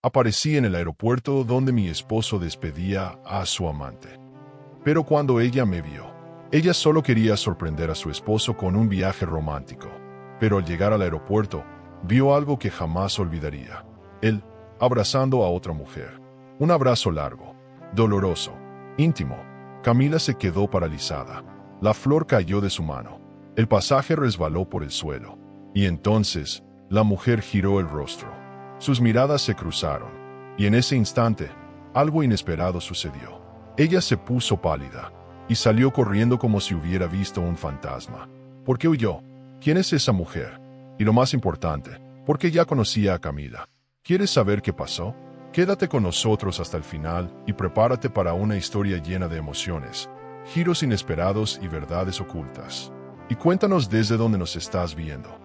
Aparecí en el aeropuerto donde mi esposo despedía a su amante. Pero cuando ella me vio, ella solo quería sorprender a su esposo con un viaje romántico. Pero al llegar al aeropuerto, vio algo que jamás olvidaría. Él, abrazando a otra mujer. Un abrazo largo, doloroso, íntimo. Camila se quedó paralizada. La flor cayó de su mano. El pasaje resbaló por el suelo. Y entonces, la mujer giró el rostro. Sus miradas se cruzaron. Y en ese instante, algo inesperado sucedió. Ella se puso pálida y salió corriendo como si hubiera visto un fantasma. ¿Por qué huyó? ¿Quién es esa mujer? Y lo más importante, ¿por qué ya conocía a Camila? ¿Quieres saber qué pasó? Quédate con nosotros hasta el final y prepárate para una historia llena de emociones, giros inesperados y verdades ocultas. Y cuéntanos desde dónde nos estás viendo.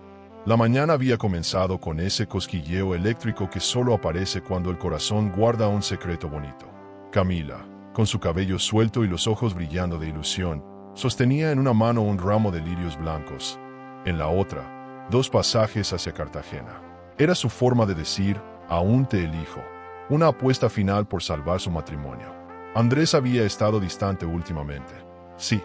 La mañana había comenzado con ese cosquilleo eléctrico que solo aparece cuando el corazón guarda un secreto bonito. Camila, con su cabello suelto y los ojos brillando de ilusión, sostenía en una mano un ramo de lirios blancos. En la otra, 2 pasajes hacia Cartagena. Era su forma de decir, aún te elijo. Una apuesta final por salvar su matrimonio. Andrés había estado distante últimamente. Sí,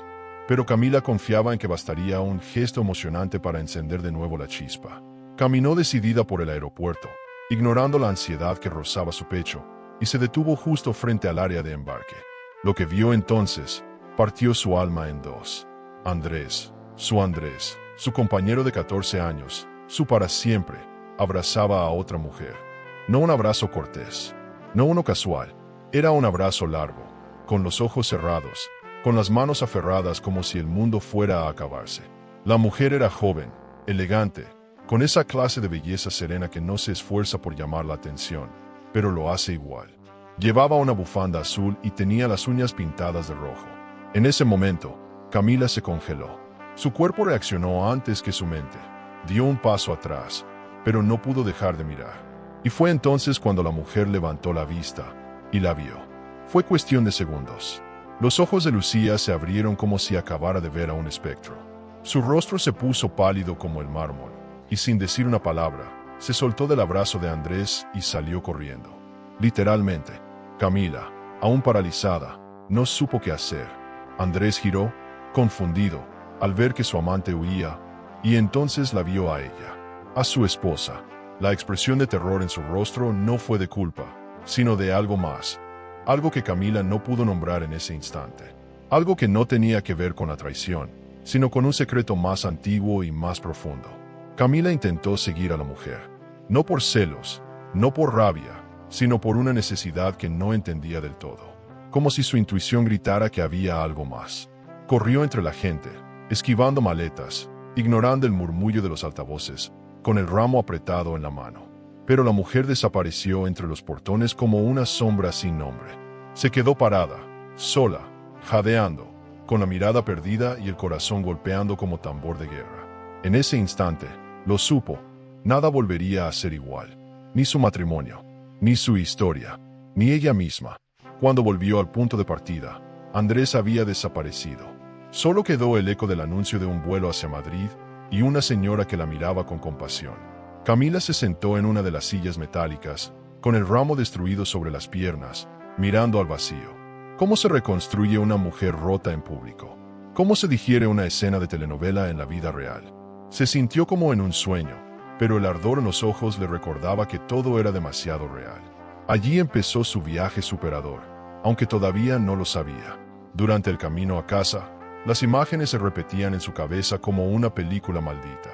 pero Camila confiaba en que bastaría un gesto emocionante para encender de nuevo la chispa. Caminó decidida por el aeropuerto, ignorando la ansiedad que rozaba su pecho, y se detuvo justo frente al área de embarque. Lo que vio entonces partió su alma en 2. Andrés, su compañero de 14 años, su para siempre, abrazaba a otra mujer. No un abrazo cortés, no uno casual, era un abrazo largo, con los ojos cerrados, con las manos aferradas como si el mundo fuera a acabarse. La mujer era joven, elegante, con esa clase de belleza serena que no se esfuerza por llamar la atención, pero lo hace igual. Llevaba una bufanda azul y tenía las uñas pintadas de rojo. En ese momento, Camila se congeló. Su cuerpo reaccionó antes que su mente. Dio un paso atrás, pero no pudo dejar de mirar. Y fue entonces cuando la mujer levantó la vista y la vio. Fue cuestión de segundos. Los ojos de Lucía se abrieron como si acabara de ver a un espectro. Su rostro se puso pálido como el mármol, y sin decir una palabra, se soltó del abrazo de Andrés y salió corriendo. Literalmente, Camila, aún paralizada, no supo qué hacer. Andrés giró, confundido, al ver que su amante huía, y entonces la vio a ella, a su esposa. La expresión de terror en su rostro no fue de culpa, sino de algo más. Algo que Camila no pudo nombrar en ese instante. Algo que no tenía que ver con la traición, sino con un secreto más antiguo y más profundo. Camila intentó seguir a la mujer. No por celos, no por rabia, sino por una necesidad que no entendía del todo. Como si su intuición gritara que había algo más. Corrió entre la gente, esquivando maletas, ignorando el murmullo de los altavoces, con el ramo apretado en la mano. Pero la mujer desapareció entre los portones como una sombra sin nombre. Se quedó parada, sola, jadeando, con la mirada perdida y el corazón golpeando como tambor de guerra. En ese instante, lo supo, nada volvería a ser igual. Ni su matrimonio, ni su historia, ni ella misma. Cuando volvió al punto de partida, Andrés había desaparecido. Solo quedó el eco del anuncio de un vuelo hacia Madrid y una señora que la miraba con compasión. Camila se sentó en una de las sillas metálicas, con el ramo destruido sobre las piernas, mirando al vacío. ¿Cómo se reconstruye una mujer rota en público? ¿Cómo se digiere una escena de telenovela en la vida real? Se sintió como en un sueño, pero el ardor en los ojos le recordaba que todo era demasiado real. Allí empezó su viaje superador, aunque todavía no lo sabía. Durante el camino a casa, las imágenes se repetían en su cabeza como una película maldita.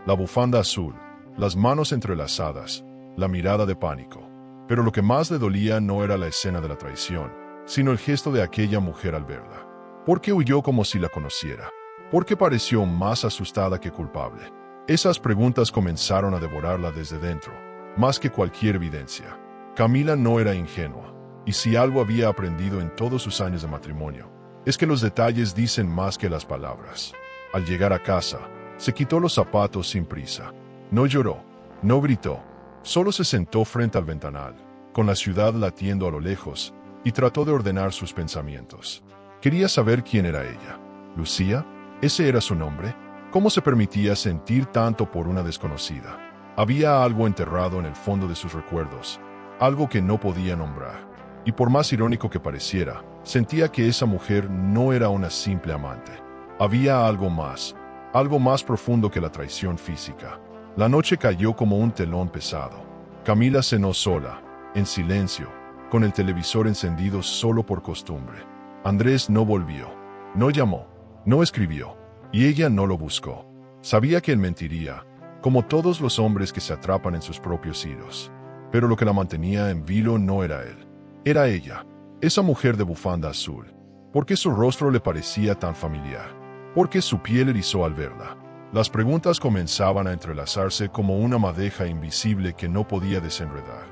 La bufanda azul, las manos entrelazadas, la mirada de pánico. Pero lo que más le dolía no era la escena de la traición, sino el gesto de aquella mujer al verla. ¿Por qué huyó como si la conociera? ¿Por qué pareció más asustada que culpable? Esas preguntas comenzaron a devorarla desde dentro, más que cualquier evidencia. Camila no era ingenua, y si algo había aprendido en todos sus años de matrimonio, es que los detalles dicen más que las palabras. Al llegar a casa, se quitó los zapatos sin prisa. No lloró, no gritó, solo se sentó frente al ventanal, con la ciudad latiendo a lo lejos, y trató de ordenar sus pensamientos. Quería saber quién era ella. ¿Lucía? ¿Ese era su nombre? ¿Cómo se permitía sentir tanto por una desconocida? Había algo enterrado en el fondo de sus recuerdos, algo que no podía nombrar. Y por más irónico que pareciera, sentía que esa mujer no era una simple amante. Había algo más profundo que la traición física. La noche cayó como un telón pesado. Camila cenó sola, en silencio, con el televisor encendido solo por costumbre. Andrés no volvió, no llamó, no escribió, y ella no lo buscó. Sabía que él mentiría, como todos los hombres que se atrapan en sus propios hilos. Pero lo que la mantenía en vilo no era él. Era ella, esa mujer de bufanda azul. ¿Por qué su rostro le parecía tan familiar? ¿Por qué su piel erizó al verla? Las preguntas comenzaban a entrelazarse como una madeja invisible que no podía desenredar.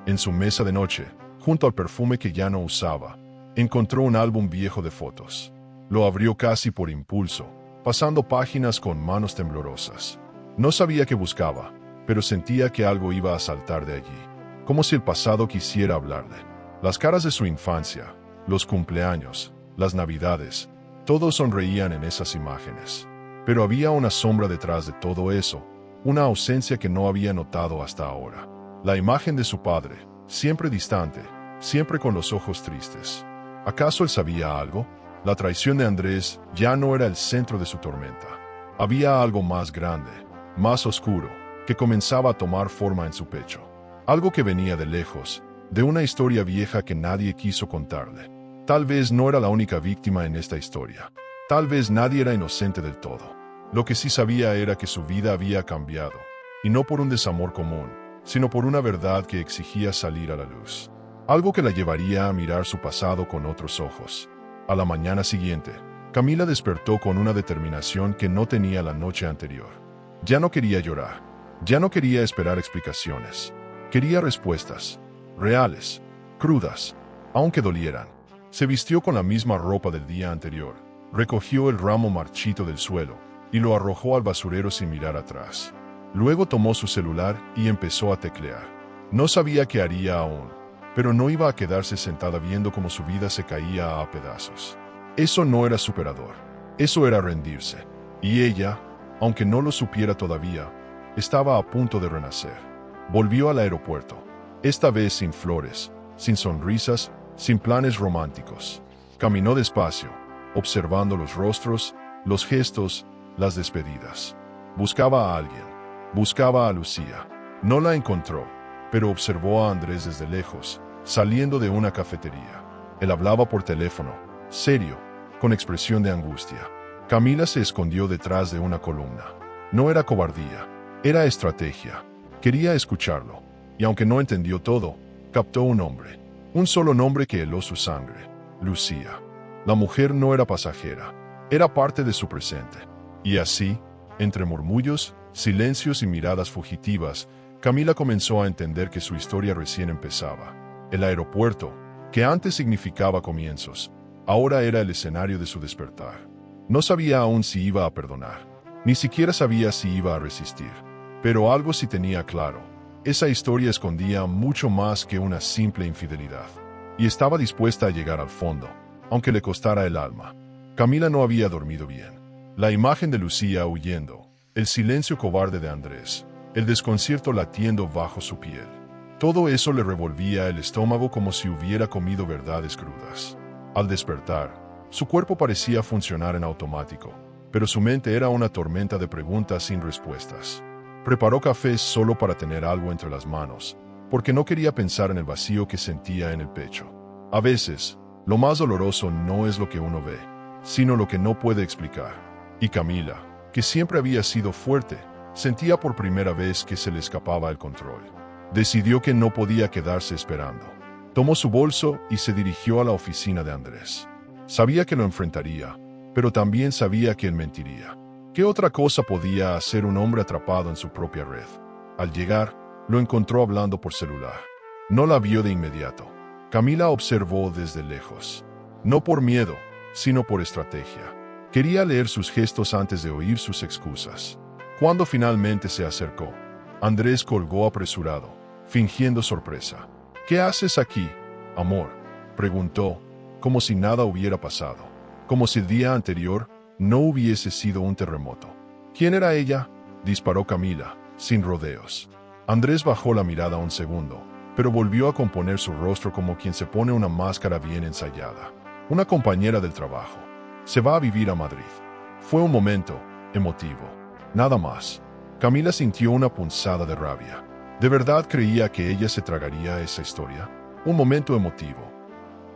En su mesa de noche, junto al perfume que ya no usaba, encontró un álbum viejo de fotos. Lo abrió casi por impulso, pasando páginas con manos temblorosas. No sabía qué buscaba, pero sentía que algo iba a saltar de allí, como si el pasado quisiera hablarle. Las caras de su infancia, los cumpleaños, las navidades, todos sonreían en esas imágenes. Pero había una sombra detrás de todo eso, una ausencia que no había notado hasta ahora. La imagen de su padre, siempre distante, siempre con los ojos tristes. ¿Acaso él sabía algo? La traición de Andrés ya no era el centro de su tormenta. Había algo más grande, más oscuro, que comenzaba a tomar forma en su pecho. Algo que venía de lejos, de una historia vieja que nadie quiso contarle. Tal vez no era la única víctima en esta historia. Tal vez nadie era inocente del todo. Lo que sí sabía era que su vida había cambiado, y no por un desamor común, sino por una verdad que exigía salir a la luz. Algo que la llevaría a mirar su pasado con otros ojos. A la mañana siguiente, Camila despertó con una determinación que no tenía la noche anterior. Ya no quería llorar, ya no quería esperar explicaciones. Quería respuestas, reales, crudas, aunque dolieran. Se vistió con la misma ropa del día anterior, recogió el ramo marchito del suelo y lo arrojó al basurero sin mirar atrás. Luego tomó su celular y empezó a teclear. No sabía qué haría aún, pero no iba a quedarse sentada viendo cómo su vida se caía a pedazos. Eso no era superador, eso era rendirse. Y ella, aunque no lo supiera todavía, estaba a punto de renacer. Volvió al aeropuerto, esta vez sin flores, sin sonrisas, sin planes románticos. Caminó despacio, observando los rostros, los gestos, las despedidas. Buscaba a alguien, buscaba a Lucía. No la encontró, pero observó a Andrés desde lejos, saliendo de una cafetería. Él hablaba por teléfono, serio, con expresión de angustia. Camila se escondió detrás de una columna. No era cobardía, era estrategia. Quería escucharlo, y aunque no entendió todo, captó un nombre. Un solo nombre que heló su sangre: Lucía. La mujer no era pasajera, era parte de su presente. Y así, entre murmullos, silencios y miradas fugitivas, Camila comenzó a entender que su historia recién empezaba. El aeropuerto, que antes significaba comienzos, ahora era el escenario de su despertar. No sabía aún si iba a perdonar, ni siquiera sabía si iba a resistir. Pero algo sí tenía claro: esa historia escondía mucho más que una simple infidelidad. Y estaba dispuesta a llegar al fondo, aunque le costara el alma. Camila no había dormido bien. La imagen de Lucía huyendo, el silencio cobarde de Andrés, el desconcierto latiendo bajo su piel. Todo eso le revolvía el estómago como si hubiera comido verdades crudas. Al despertar, su cuerpo parecía funcionar en automático, pero su mente era una tormenta de preguntas sin respuestas. Preparó café solo para tener algo entre las manos, porque no quería pensar en el vacío que sentía en el pecho. A veces, lo más doloroso no es lo que uno ve, sino lo que no puede explicar. Y Camila, que siempre había sido fuerte, sentía por primera vez que se le escapaba el control. Decidió que no podía quedarse esperando. Tomó su bolso y se dirigió a la oficina de Andrés. Sabía que lo enfrentaría, pero también sabía que él mentiría. ¿Qué otra cosa podía hacer un hombre atrapado en su propia red? Al llegar, lo encontró hablando por celular. No la vio de inmediato. Camila observó desde lejos. No por miedo, sino por estrategia. Quería leer sus gestos antes de oír sus excusas. Cuando finalmente se acercó, Andrés colgó apresurado, fingiendo sorpresa. «¿Qué haces aquí, amor?», preguntó, como si nada hubiera pasado, como si el día anterior no hubiese sido un terremoto. «¿Quién era ella?», disparó Camila, sin rodeos. Andrés bajó la mirada un segundo, pero volvió a componer su rostro como quien se pone una máscara bien ensayada. Una compañera del trabajo. Se va a vivir a Madrid. Fue un momento emotivo. Nada más. Camila sintió una punzada de rabia. ¿De verdad creía que ella se tragaría esa historia? Un momento emotivo.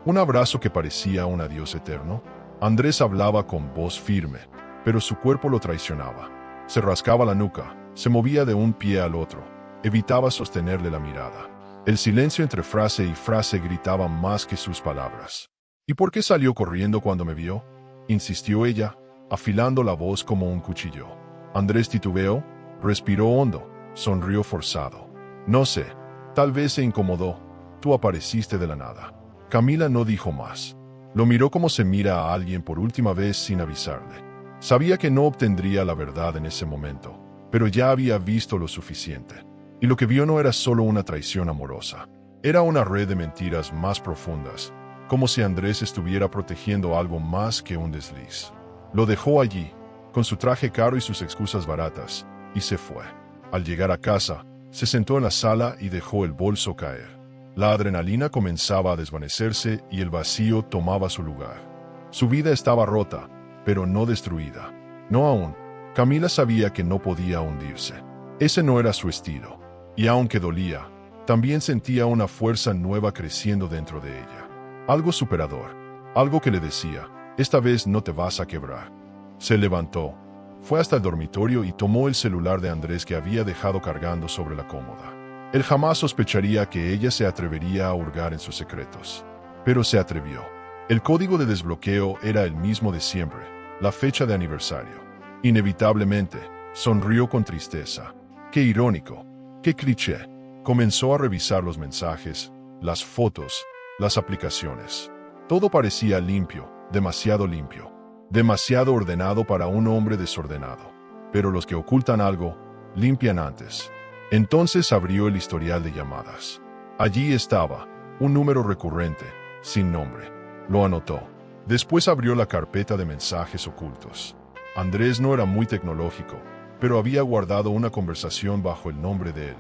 Un abrazo que parecía un adiós eterno. Andrés hablaba con voz firme, pero su cuerpo lo traicionaba. Se rascaba la nuca, se movía de un pie al otro, evitaba sostenerle la mirada. El silencio entre frase y frase gritaba más que sus palabras. ¿Y por qué salió corriendo cuando me vio?, insistió ella, afilando la voz como un cuchillo. Andrés titubeó, respiró hondo, sonrió forzado. No sé, tal vez se incomodó. Tú apareciste de la nada. Camila no dijo más. Lo miró como se mira a alguien por última vez sin avisarle. Sabía que no obtendría la verdad en ese momento, pero ya había visto lo suficiente. Y lo que vio no era solo una traición amorosa. Era una red de mentiras más profundas, como si Andrés estuviera protegiendo algo más que un desliz. Lo dejó allí, con su traje caro y sus excusas baratas, y se fue. Al llegar a casa, se sentó en la sala y dejó el bolso caer. La adrenalina comenzaba a desvanecerse y el vacío tomaba su lugar. Su vida estaba rota, pero no destruida. No aún. Camila sabía que no podía hundirse. Ese no era su estilo. Y aunque dolía, también sentía una fuerza nueva creciendo dentro de ella. Algo superador. Algo que le decía, esta vez no te vas a quebrar. Se levantó. Fue hasta el dormitorio y tomó el celular de Andrés que había dejado cargando sobre la cómoda. Él jamás sospecharía que ella se atrevería a hurgar en sus secretos. Pero se atrevió. El código de desbloqueo era el mismo de siempre, la fecha de aniversario. Inevitablemente, sonrió con tristeza. Qué irónico, qué cliché. Comenzó a revisar los mensajes, las fotos, las aplicaciones. Todo parecía limpio, demasiado ordenado para un hombre desordenado. Pero los que ocultan algo, limpian antes. Entonces abrió el historial de llamadas. Allí estaba, un número recurrente, sin nombre. Lo anotó. Después abrió la carpeta de mensajes ocultos. Andrés no era muy tecnológico, pero había guardado una conversación bajo el nombre de él.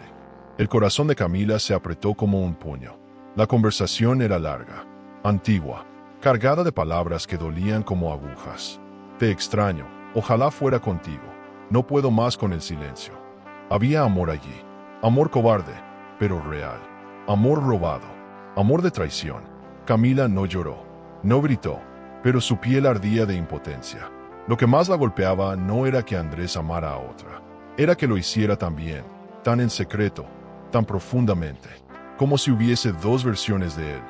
El corazón de Camila se apretó como un puño. La conversación era larga, antigua, cargada de palabras que dolían como agujas. Te extraño, ojalá fuera contigo. No puedo más con el silencio. Había amor allí. Amor cobarde, pero real. Amor robado. Amor de traición. Camila no lloró. No gritó, pero su piel ardía de impotencia. Lo que más la golpeaba no era que Andrés amara a otra. Era que lo hiciera tan bien, tan en secreto, tan profundamente. Como si hubiese dos versiones de él.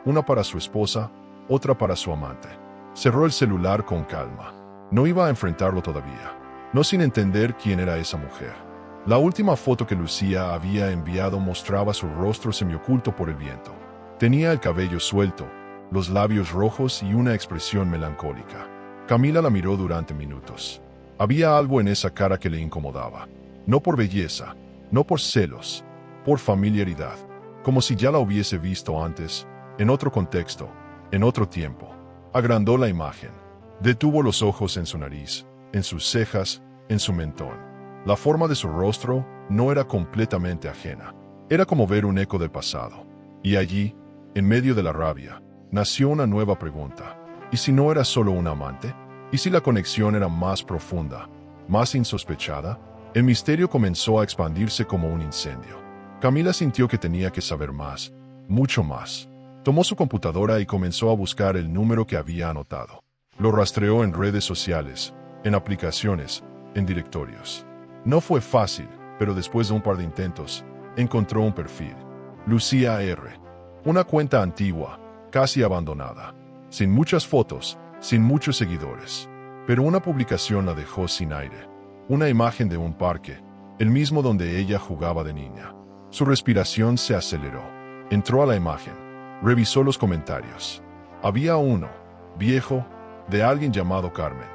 Una para su esposa, otra para su amante. Cerró el celular con calma. No iba a enfrentarlo todavía. No sin entender quién era esa mujer. La última foto que Lucía había enviado mostraba su rostro semioculto por el viento. Tenía el cabello suelto, los labios rojos y una expresión melancólica. Camila la miró durante minutos. Había algo en esa cara que le incomodaba. No por belleza, no por celos, por familiaridad. Como si ya la hubiese visto antes, en otro contexto, en otro tiempo. Agrandó la imagen. Detuvo los ojos en su nariz, en sus cejas, en su mentón. La forma de su rostro no era completamente ajena. Era como ver un eco del pasado. Y allí, en medio de la rabia, nació una nueva pregunta. ¿Y si no era solo un amante? ¿Y si la conexión era más profunda, más insospechada? El misterio comenzó a expandirse como un incendio. Camila sintió que tenía que saber más, mucho más. Tomó su computadora y comenzó a buscar el número que había anotado. Lo rastreó en redes sociales, en aplicaciones, en directorios. No fue fácil, pero después de un par de intentos, encontró un perfil. Lucía R. Una cuenta antigua, casi abandonada. Sin muchas fotos, sin muchos seguidores. Pero una publicación la dejó sin aire. Una imagen de un parque, el mismo donde ella jugaba de niña. Su respiración se aceleró. Entró a la imagen. Revisó los comentarios. Había uno, viejo, de alguien llamado Carmen.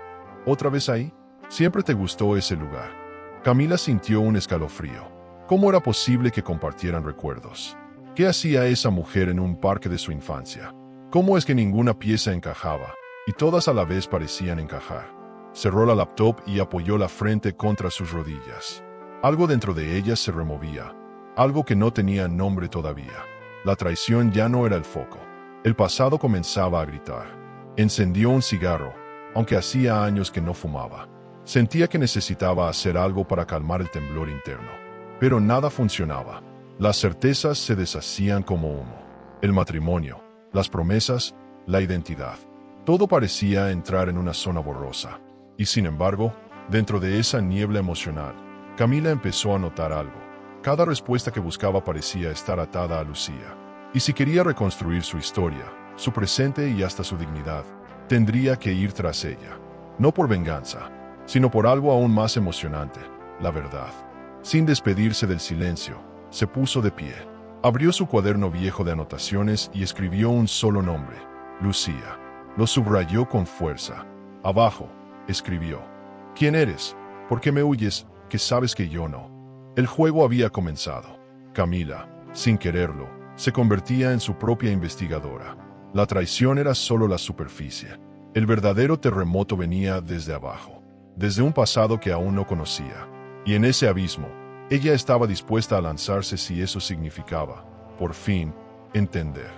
¿Otra vez ahí? Siempre te gustó ese lugar. Camila sintió un escalofrío. ¿Cómo era posible que compartieran recuerdos? ¿Qué hacía esa mujer en un parque de su infancia? ¿Cómo es que ninguna pieza encajaba, y todas a la vez parecían encajar? Cerró la laptop y apoyó la frente contra sus rodillas. Algo dentro de ella se removía. algo que no tenía nombre todavía. La traición ya no era el foco. El pasado comenzaba a gritar. Encendió un cigarro, aunque hacía años que no fumaba. Sentía que necesitaba hacer algo para calmar el temblor interno. Pero nada funcionaba. Las certezas se deshacían como humo. El matrimonio, las promesas, la identidad. Todo parecía entrar en una zona borrosa. Y sin embargo, dentro de esa niebla emocional, Camila empezó a notar algo. Cada respuesta que buscaba parecía estar atada a Lucía. Y si quería reconstruir su historia, su presente y hasta su dignidad, tendría que ir tras ella. No por venganza, sino por algo aún más emocionante, la verdad. Sin despedirse del silencio, se puso de pie. Abrió su cuaderno viejo de anotaciones y escribió un solo nombre, Lucía. Lo subrayó con fuerza. Abajo, escribió: ¿Quién eres? ¿Por qué me huyes? Que sabes que yo no. El juego había comenzado. Camila, sin quererlo, se convertía en su propia investigadora. La traición era solo la superficie. El verdadero terremoto venía desde abajo, desde un pasado que aún no conocía. Y en ese abismo, ella estaba dispuesta a lanzarse si eso significaba, por fin, entender.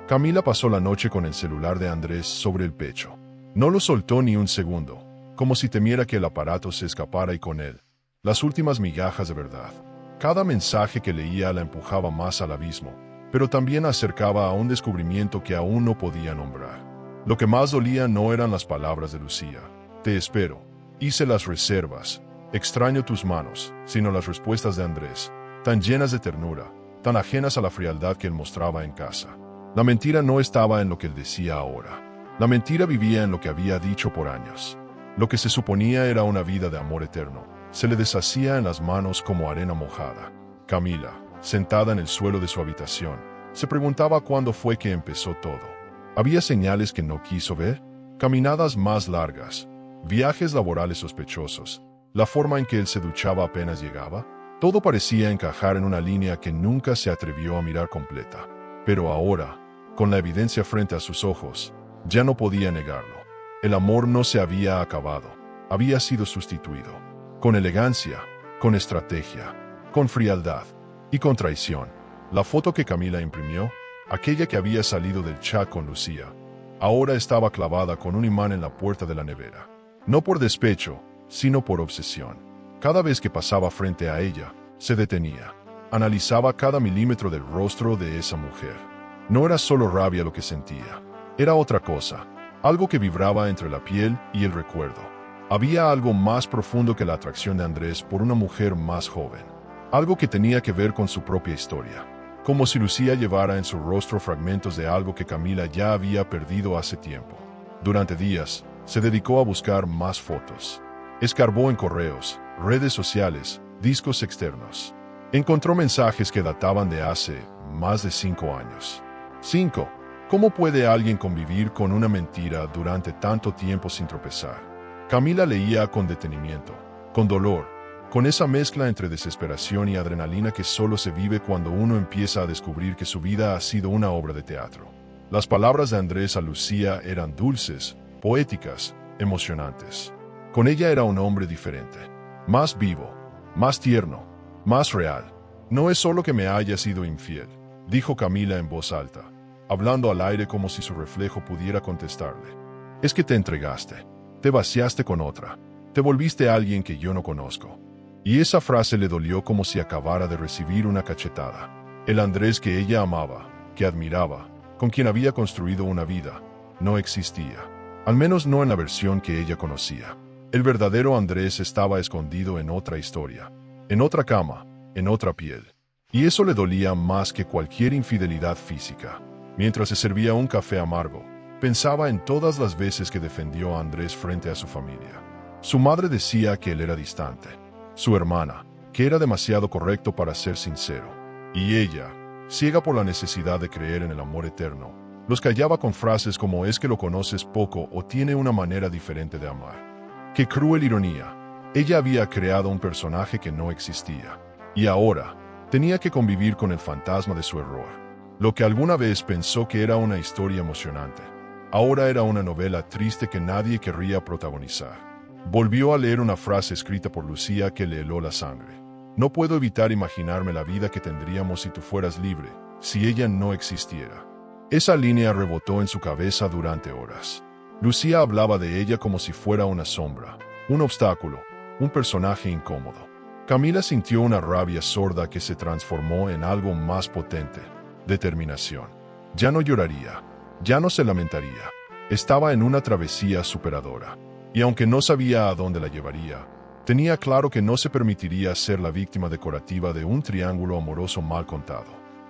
Camila pasó la noche con el celular de Andrés sobre el pecho. No lo soltó ni un segundo, como si temiera que el aparato se escapara y con él las últimas migajas de verdad. Cada mensaje que leía la empujaba más al abismo, pero también acercaba a un descubrimiento que aún no podía nombrar. Lo que más dolía no eran las palabras de Lucía: te espero, hice las reservas, extraño tus manos, sino las respuestas de Andrés, tan llenas de ternura, tan ajenas a la frialdad que él mostraba en casa. La mentira no estaba en lo que él decía ahora. La mentira vivía en lo que había dicho por años. Lo que se suponía era una vida de amor eterno se le deshacía en las manos como arena mojada. Camila, sentada en el suelo de su habitación, se preguntaba cuándo fue que empezó todo. ¿Había señales que no quiso ver? Caminadas más largas, viajes laborales sospechosos, la forma en que él se duchaba apenas llegaba. Todo parecía encajar en una línea que nunca se atrevió a mirar completa. Pero ahora, con la evidencia frente a sus ojos, ya no podía negarlo. El amor no se había acabado, había sido sustituido. Con elegancia, con estrategia, con frialdad y con traición. La foto que Camila imprimió, aquella que había salido del chat con Lucía, ahora estaba clavada con un imán en la puerta de la nevera. No por despecho, sino por obsesión. Cada vez que pasaba frente a ella, se detenía. Analizaba cada milímetro del rostro de esa mujer. No era solo rabia lo que sentía, era otra cosa, algo que vibraba entre la piel y el recuerdo. Había algo más profundo que la atracción de Andrés por una mujer más joven. Algo que tenía que ver con su propia historia. Como si Lucía llevara en su rostro fragmentos de algo que Camila ya había perdido hace tiempo. Durante días, se dedicó a buscar más fotos. Escarbó en correos, redes sociales, discos externos. Encontró mensajes que databan de hace más de 5 años. 5. ¿Cómo puede alguien convivir con una mentira durante tanto tiempo sin tropezar? Camila leía con detenimiento, con dolor, con esa mezcla entre desesperación y adrenalina que solo se vive cuando uno empieza a descubrir que su vida ha sido una obra de teatro. Las palabras de Andrés a Lucía eran dulces, poéticas, emocionantes. Con ella era un hombre diferente, más vivo, más tierno, más real. No es solo que me haya sido infiel, dijo Camila en voz alta, hablando al aire como si su reflejo pudiera contestarle. Es que te entregaste. Te vaciaste con otra. Te volviste alguien que yo no conozco. Y esa frase le dolió como si acabara de recibir una cachetada. El Andrés que ella amaba, que admiraba, con quien había construido una vida, no existía. Al menos no en la versión que ella conocía. El verdadero Andrés estaba escondido en otra historia, en otra cama, en otra piel. Y eso le dolía más que cualquier infidelidad física. Mientras se servía un café amargo, pensaba en todas las veces que defendió a Andrés frente a su familia. Su madre decía que él era distante. Su hermana, que era demasiado correcto para ser sincero. Y ella, ciega por la necesidad de creer en el amor eterno, los callaba con frases como es que lo conoces poco o tiene una manera diferente de amar. ¡Qué cruel ironía! Ella había creado un personaje que no existía. Y ahora, tenía que convivir con el fantasma de su error. Lo que alguna vez pensó que era una historia emocionante, ahora era una novela triste que nadie querría protagonizar. Volvió a leer una frase escrita por Lucía que le heló la sangre. No puedo evitar imaginarme la vida que tendríamos si tú fueras libre, si ella no existiera. Esa línea rebotó en su cabeza durante horas. Lucía hablaba de ella como si fuera una sombra, un obstáculo, un personaje incómodo. Camila sintió una rabia sorda que se transformó en algo más potente: determinación. Ya no lloraría, ya no se lamentaría. Estaba en una travesía superadora. Y aunque no sabía a dónde la llevaría, tenía claro que no se permitiría ser la víctima decorativa de un triángulo amoroso mal contado.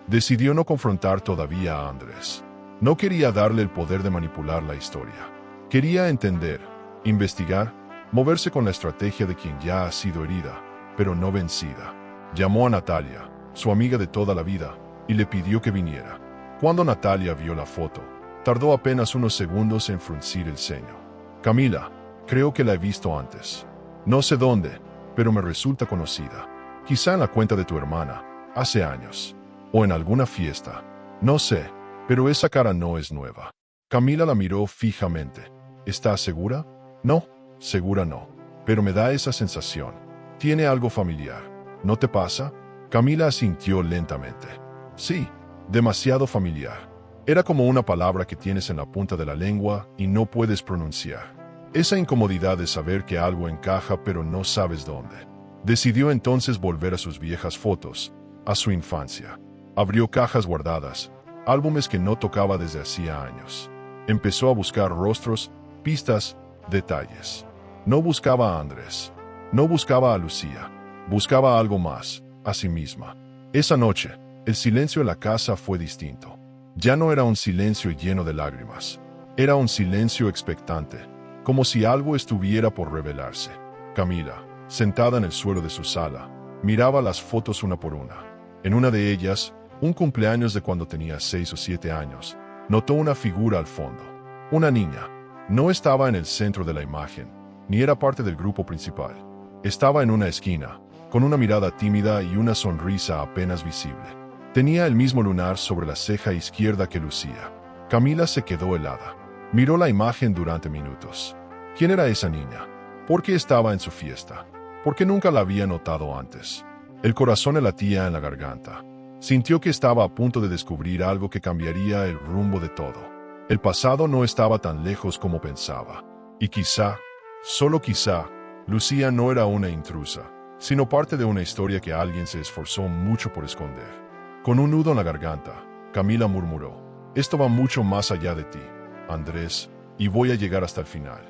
Decidió no confrontar todavía a Andrés. No quería darle el poder de manipular la historia. Quería entender, investigar, moverse con la estrategia de quien ya ha sido herida, pero no vencida. Llamó a Natalia, su amiga de toda la vida, y le pidió que viniera. Cuando Natalia vio la foto, tardó apenas unos segundos en fruncir el ceño. Camila, creo que la he visto antes. No sé dónde, pero me resulta conocida. Quizá en la cuenta de tu hermana, hace años. O en alguna fiesta. No sé, pero esa cara no es nueva. Camila la miró fijamente. ¿Estás segura? No, segura no. Pero me da esa sensación. Tiene algo familiar. ¿No te pasa? Camila asintió lentamente. Sí, demasiado familiar. Era como una palabra que tienes en la punta de la lengua y no puedes pronunciar. Esa incomodidad de saber que algo encaja pero no sabes dónde. Decidió entonces volver a sus viejas fotos, a su infancia. Abrió cajas guardadas, álbumes que no tocaba desde hacía años. Empezó a buscar rostros, pistas, detalles. No buscaba a Andrés. No buscaba a Lucía. Buscaba algo más, a sí misma. Esa noche, el silencio en la casa fue distinto. Ya no era un silencio lleno de lágrimas. Era un silencio expectante, como si algo estuviera por revelarse. Camila, sentada en el suelo de su sala, miraba las fotos una por una. En una de ellas, un cumpleaños de cuando tenía 6 o 7 años, notó una figura al fondo. Una niña. No estaba en el centro de la imagen, ni era parte del grupo principal. Estaba en una esquina, con una mirada tímida y una sonrisa apenas visible. Tenía el mismo lunar sobre la ceja izquierda que Lucía. Camila se quedó helada. Miró la imagen durante minutos. ¿Quién era esa niña? ¿Por qué estaba en su fiesta? ¿Por qué nunca la había notado antes? El corazón le latía en la garganta. Sintió que estaba a punto de descubrir algo que cambiaría el rumbo de todo. El pasado no estaba tan lejos como pensaba. Y quizá, solo quizá, Lucía no era una intrusa, sino parte de una historia que alguien se esforzó mucho por esconder. Con un nudo en la garganta, Camila murmuró: «Esto va mucho más allá de ti, Andrés, y voy a llegar hasta el final».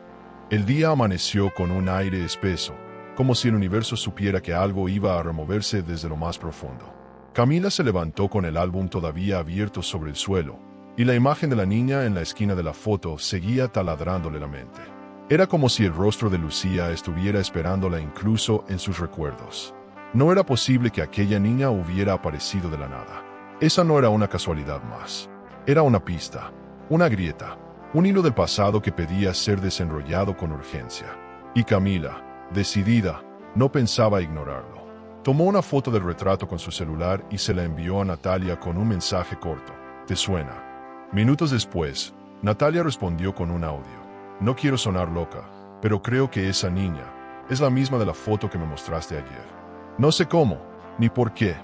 El día amaneció con un aire espeso, como si el universo supiera que algo iba a removerse desde lo más profundo. Camila se levantó con el álbum todavía abierto sobre el suelo, y la imagen de la niña en la esquina de la foto seguía taladrándole la mente. Era como si el rostro de Lucía estuviera esperándola incluso en sus recuerdos. No era posible que aquella niña hubiera aparecido de la nada. Esa no era una casualidad más. Era una pista, una grieta, un hilo del pasado que pedía ser desenrollado con urgencia. Y Camila, decidida, no pensaba ignorarlo. Tomó una foto del retrato con su celular y se la envió a Natalia con un mensaje corto: «¿Te suena?». Minutos después, Natalia respondió con un audio: «No quiero sonar loca, pero creo que esa niña es la misma de la foto que me mostraste ayer. No sé cómo, ni por qué,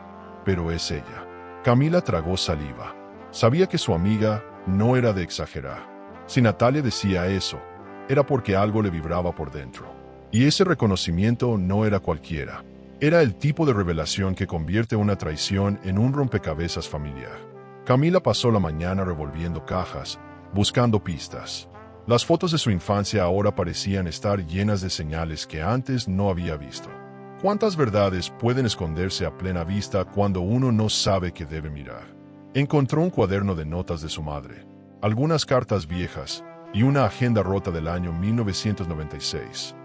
pero es ella». Camila tragó saliva. Sabía que su amiga no era de exagerar. Si Natalia decía eso, era porque algo le vibraba por dentro. Y ese reconocimiento no era cualquiera. Era el tipo de revelación que convierte una traición en un rompecabezas familiar. Camila pasó la mañana revolviendo cajas, buscando pistas. Las fotos de su infancia ahora parecían estar llenas de señales que antes no había visto. ¿Cuántas verdades pueden esconderse a plena vista cuando uno no sabe qué debe mirar? Encontró un cuaderno de notas de su madre, algunas cartas viejas y una agenda rota del año 1996.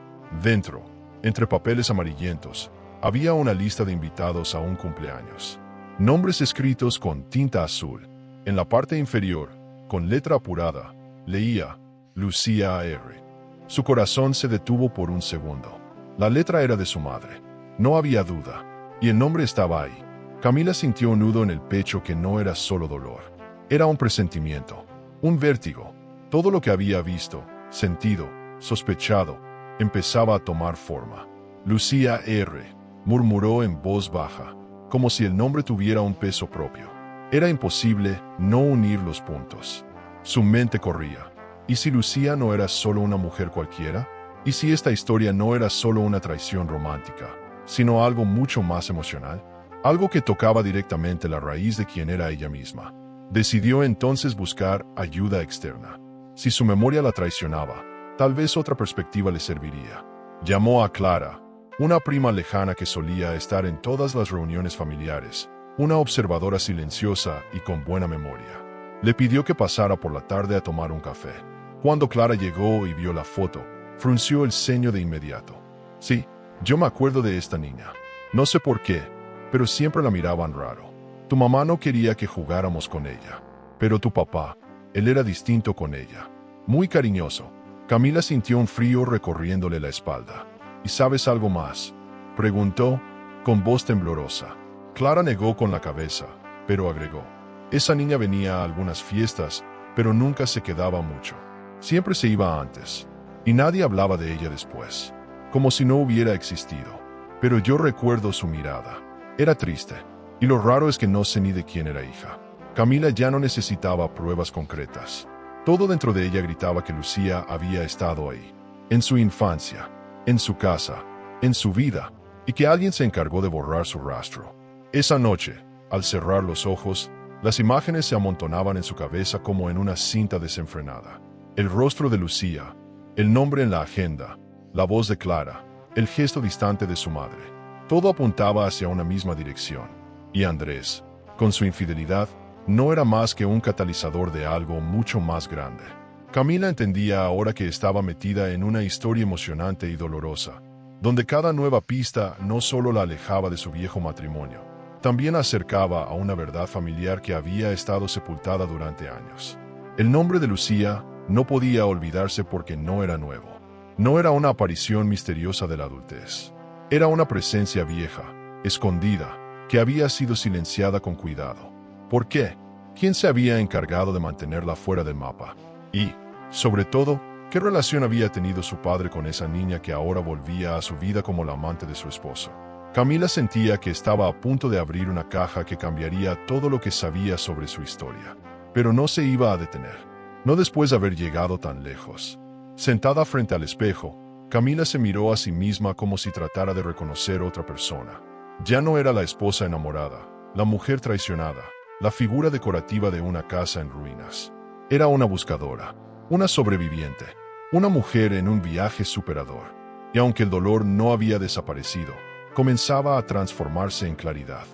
Dentro, entre papeles amarillentos, había una lista de invitados a un cumpleaños. Nombres escritos con tinta azul. En la parte inferior, con letra apurada, leía: Lucía R. Su corazón se detuvo por un segundo. La letra era de su madre. No había duda. Y el nombre estaba ahí. Camila sintió un nudo en el pecho que no era solo dolor. Era un presentimiento, un vértigo. Todo lo que había visto, sentido, sospechado, empezaba a tomar forma. Lucía R. murmuró en voz baja, como si el nombre tuviera un peso propio. Era imposible no unir los puntos. Su mente corría. ¿Y si Lucía no era solo una mujer cualquiera? ¿Y si esta historia no era solo una traición romántica, sino algo mucho más emocional? Algo que tocaba directamente la raíz de quien era ella misma. Decidió entonces buscar ayuda externa. Si su memoria la traicionaba, tal vez otra perspectiva le serviría. Llamó a Clara, una prima lejana que solía estar en todas las reuniones familiares, una observadora silenciosa y con buena memoria. Le pidió que pasara por la tarde a tomar un café. Cuando Clara llegó y vio la foto, frunció el ceño de inmediato. Sí, yo me acuerdo de esta niña. No sé por qué, pero siempre la miraban raro. Tu mamá no quería que jugáramos con ella, pero tu papá, él era distinto con ella. Muy cariñoso. Camila sintió un frío recorriéndole la espalda. ¿Y sabes algo más?, preguntó, con voz temblorosa. Clara negó con la cabeza, pero agregó. Esa niña venía a algunas fiestas, pero nunca se quedaba mucho. Siempre se iba antes, y nadie hablaba de ella después, como si no hubiera existido. Pero yo recuerdo su mirada. Era triste, y lo raro es que no sé ni de quién era hija. Camila ya no necesitaba pruebas concretas. Todo dentro de ella gritaba que Lucía había estado ahí, en su infancia, en su casa, en su vida, y que alguien se encargó de borrar su rastro. Esa noche, al cerrar los ojos, las imágenes se amontonaban en su cabeza como en una cinta desenfrenada. El rostro de Lucía, el nombre en la agenda, la voz de Clara, el gesto distante de su madre. Todo apuntaba hacia una misma dirección. Y Andrés, con su infidelidad, no era más que un catalizador de algo mucho más grande. Camila entendía ahora que estaba metida en una historia emocionante y dolorosa, donde cada nueva pista no solo la alejaba de su viejo matrimonio, también acercaba a una verdad familiar que había estado sepultada durante años. El nombre de Lucía no podía olvidarse porque no era nuevo. No era una aparición misteriosa de la adultez. Era una presencia vieja, escondida, que había sido silenciada con cuidado. ¿Por qué? ¿Quién se había encargado de mantenerla fuera del mapa? Y, sobre todo, ¿qué relación había tenido su padre con esa niña que ahora volvía a su vida como la amante de su esposo? Camila sentía que estaba a punto de abrir una caja que cambiaría todo lo que sabía sobre su historia. Pero no se iba a detener. No después de haber llegado tan lejos. Sentada frente al espejo, Camila se miró a sí misma como si tratara de reconocer otra persona. Ya no era la esposa enamorada, la mujer traicionada, la figura decorativa de una casa en ruinas. Era una buscadora, una sobreviviente, una mujer en un viaje superador. Y aunque el dolor no había desaparecido, comenzaba a transformarse en claridad,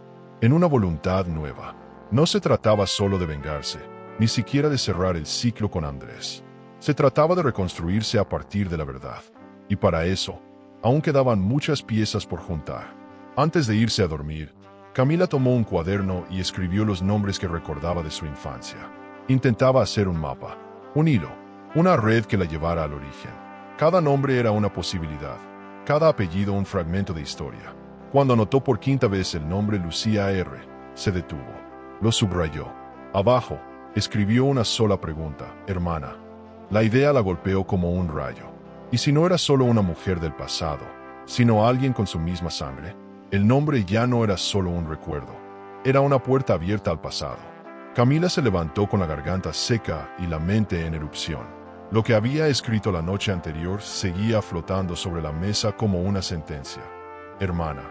en una voluntad nueva. No se trataba solo de vengarse, ni siquiera de cerrar el ciclo con Andrés. Se trataba de reconstruirse a partir de la verdad. Y para eso, aún quedaban muchas piezas por juntar. Antes de irse a dormir, Camila tomó un cuaderno y escribió los nombres que recordaba de su infancia. Intentaba hacer un mapa, un hilo, una red que la llevara al origen. Cada nombre era una posibilidad, cada apellido un fragmento de historia. Cuando anotó por quinta vez el nombre Lucía R., se detuvo. Lo subrayó. Abajo, escribió una sola pregunta: hermana. La idea la golpeó como un rayo. ¿Y si no era solo una mujer del pasado, sino alguien con su misma sangre? El nombre ya no era solo un recuerdo. Era una puerta abierta al pasado. Camila se levantó con la garganta seca y la mente en erupción. Lo que había escrito la noche anterior seguía flotando sobre la mesa como una sentencia. Hermana.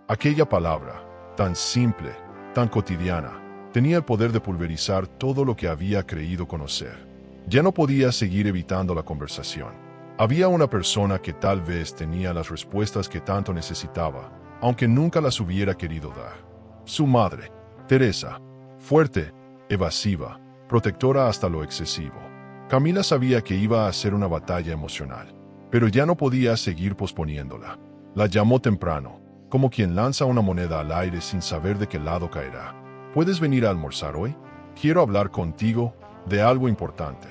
Aquella palabra, tan simple, tan cotidiana, tenía el poder de pulverizar todo lo que había creído conocer. Ya no podía seguir evitando la conversación. Había una persona que tal vez tenía las respuestas que tanto necesitaba, aunque nunca las hubiera querido dar. Su madre, Teresa, fuerte, evasiva, protectora hasta lo excesivo. Camila sabía que iba a ser una batalla emocional, pero ya no podía seguir posponiéndola. La llamó temprano, como quien lanza una moneda al aire sin saber de qué lado caerá. ¿Puedes venir a almorzar hoy? Quiero hablar contigo de algo importante.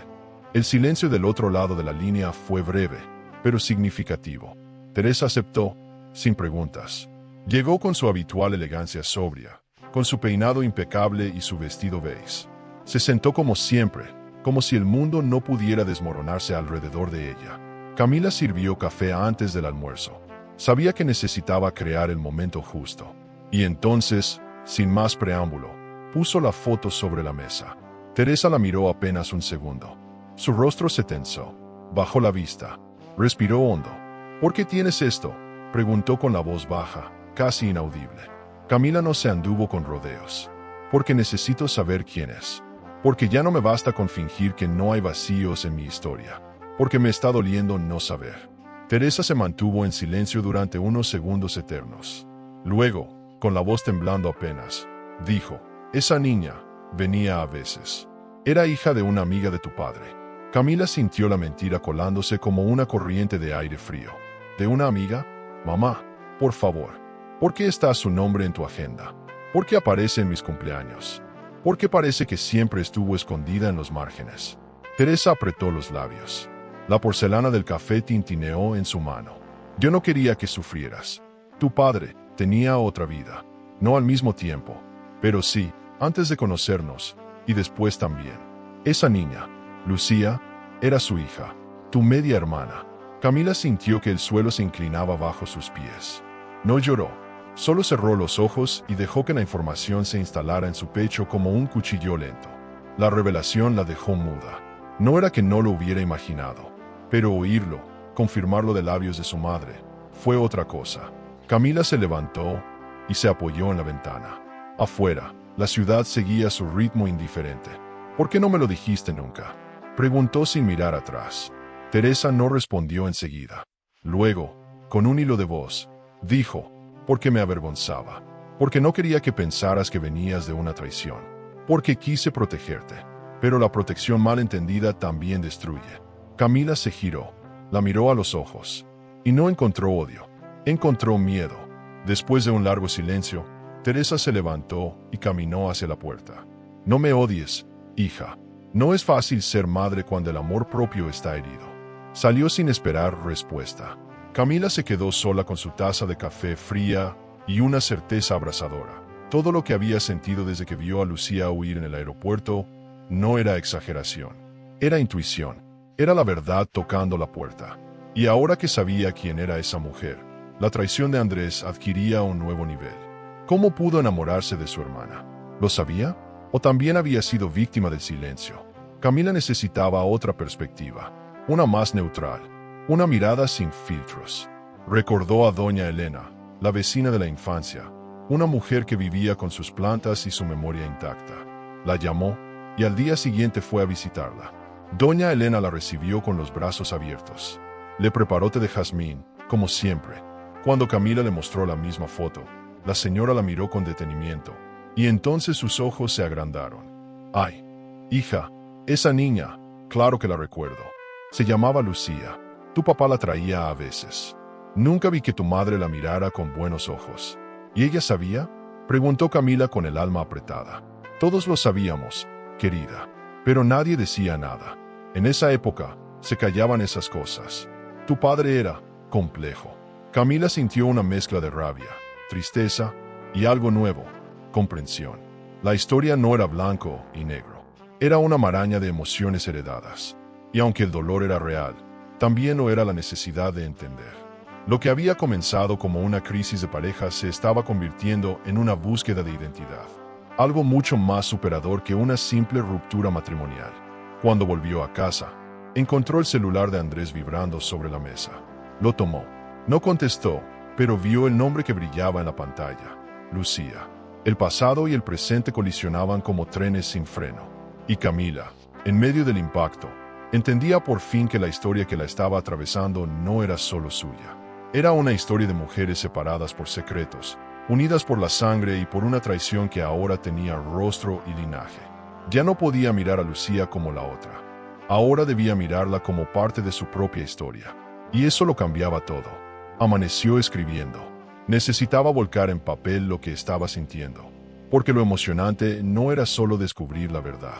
El silencio del otro lado de la línea fue breve, pero significativo. Teresa aceptó, sin preguntas. Llegó con su habitual elegancia sobria, con su peinado impecable y su vestido beige. Se sentó como siempre, como si el mundo no pudiera desmoronarse alrededor de ella. Camila sirvió café antes del almuerzo. Sabía que necesitaba crear el momento justo. Y entonces, sin más preámbulo, puso la foto sobre la mesa. Teresa la miró apenas un segundo. Su rostro se tensó. Bajó la vista. Respiró hondo. ¿Por qué tienes esto?, preguntó con la voz baja, casi inaudible. Camila no se anduvo con rodeos. Porque necesito saber quién es. Porque ya no me basta con fingir que no hay vacíos en mi historia. Porque me está doliendo no saber. Teresa se mantuvo en silencio durante unos segundos eternos. Luego, con la voz temblando apenas, dijo: esa niña venía a veces. Era hija de una amiga de tu padre. Camila sintió la mentira colándose como una corriente de aire frío. ¿De una amiga? Mamá, por favor. ¿Por qué está su nombre en tu agenda? ¿Por qué aparece en mis cumpleaños? ¿Por qué parece que siempre estuvo escondida en los márgenes? Teresa apretó los labios. La porcelana del café tintineó en su mano. Yo no quería que sufrieras. Tu padre tenía otra vida. No al mismo tiempo, pero sí, antes de conocernos, y después también. Esa niña, Lucía, era su hija, tu media hermana. Camila sintió que el suelo se inclinaba bajo sus pies. No lloró, solo cerró los ojos y dejó que la información se instalara en su pecho como un cuchillo lento. La revelación la dejó muda. No era que no lo hubiera imaginado, pero oírlo, confirmarlo de labios de su madre, fue otra cosa. Camila se levantó y se apoyó en la ventana. Afuera, la ciudad seguía su ritmo indiferente. ¿Por qué no me lo dijiste nunca?, preguntó sin mirar atrás. Teresa no respondió enseguida. Luego, con un hilo de voz, dijo: porque me avergonzaba. Porque no quería que pensaras que venías de una traición. Porque quise protegerte. Pero la protección mal entendida también destruye. Camila se giró, la miró a los ojos, y no encontró odio, encontró miedo. Después de un largo silencio, Teresa se levantó y caminó hacia la puerta. No me odies, hija. No es fácil ser madre cuando el amor propio está herido. Salió sin esperar respuesta. Camila se quedó sola con su taza de café fría y una certeza abrasadora. Todo lo que había sentido desde que vio a Lucía huir en el aeropuerto no era exageración. Era intuición. Era la verdad tocando la puerta. Y ahora que sabía quién era esa mujer, la traición de Andrés adquiría un nuevo nivel. ¿Cómo pudo enamorarse de su hermana? ¿Lo sabía? ¿O también había sido víctima del silencio? Camila necesitaba otra perspectiva, una más neutral, una mirada sin filtros. Recordó a doña Elena, la vecina de la infancia, una mujer que vivía con sus plantas y su memoria intacta. La llamó y al día siguiente fue a visitarla. Doña Elena la recibió con los brazos abiertos. Le preparó té de jazmín, como siempre. Cuando Camila le mostró la misma foto, la señora la miró con detenimiento, y entonces sus ojos se agrandaron. ¡Ay, hija! Esa niña, claro que la recuerdo. Se llamaba Lucía. Tu papá la traía a veces. Nunca vi que tu madre la mirara con buenos ojos. ¿Y ella sabía?, preguntó Camila con el alma apretada. Todos lo sabíamos, querida, pero nadie decía nada. En esa época, se callaban esas cosas. Tu padre era complejo. Camila sintió una mezcla de rabia, tristeza y algo nuevo, comprensión. La historia no era blanco y negro. Era una maraña de emociones heredadas. Y aunque el dolor era real, también lo era la necesidad de entender. Lo que había comenzado como una crisis de pareja se estaba convirtiendo en una búsqueda de identidad. Algo mucho más superador que una simple ruptura matrimonial. Cuando volvió a casa, encontró el celular de Andrés vibrando sobre la mesa. Lo tomó. No contestó, pero vio el nombre que brillaba en la pantalla: Lucía. El pasado y el presente colisionaban como trenes sin freno. Y Camila, en medio del impacto, entendía por fin que la historia que la estaba atravesando no era solo suya. Era una historia de mujeres separadas por secretos, unidas por la sangre y por una traición que ahora tenía rostro y linaje. Ya no podía mirar a Lucía como la otra. Ahora debía mirarla como parte de su propia historia. Y eso lo cambiaba todo. Amaneció escribiendo. Necesitaba volcar en papel lo que estaba sintiendo. Porque lo emocionante no era solo descubrir la verdad.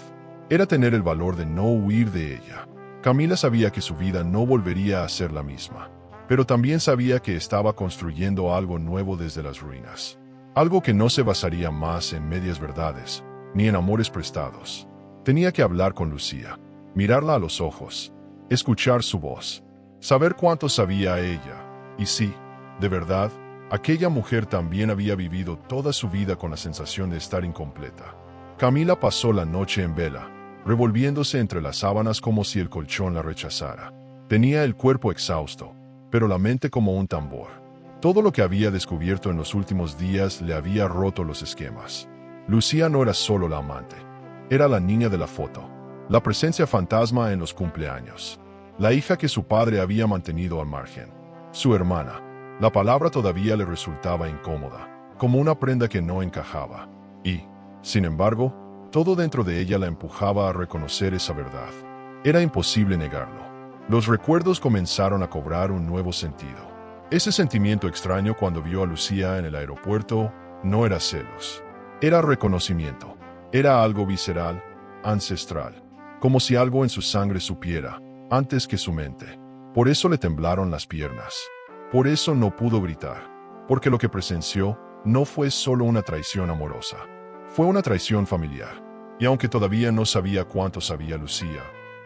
Era tener el valor de no huir de ella. Camila sabía que su vida no volvería a ser la misma. Pero también sabía que estaba construyendo algo nuevo desde las ruinas. Algo que no se basaría más en medias verdades, ni en amores prestados. Tenía que hablar con Lucía, mirarla a los ojos, escuchar su voz, saber cuánto sabía ella, y sí, De verdad, aquella mujer también había vivido toda su vida con la sensación de estar incompleta. Camila pasó la noche en vela, revolviéndose entre las sábanas como si el colchón la rechazara. Tenía el cuerpo exhausto, pero la mente como un tambor. Todo lo que había descubierto en los últimos días le había roto los esquemas. Lucía no era solo la amante, era la niña de la foto, la presencia fantasma en los cumpleaños, la hija que su padre había mantenido al margen, su hermana. La palabra todavía le resultaba incómoda, como una prenda que no encajaba, y, sin embargo, todo dentro de ella la empujaba a reconocer esa verdad. Era imposible negarlo. Los recuerdos comenzaron a cobrar un nuevo sentido. Ese sentimiento extraño cuando vio a Lucía en el aeropuerto no era celos. Era reconocimiento. Era algo visceral, ancestral, como si algo en su sangre supiera, antes que su mente. Por eso le temblaron las piernas. Por eso no pudo gritar. Porque lo que presenció no fue solo una traición amorosa. Fue una traición familiar. Y aunque todavía no sabía cuánto sabía Lucía,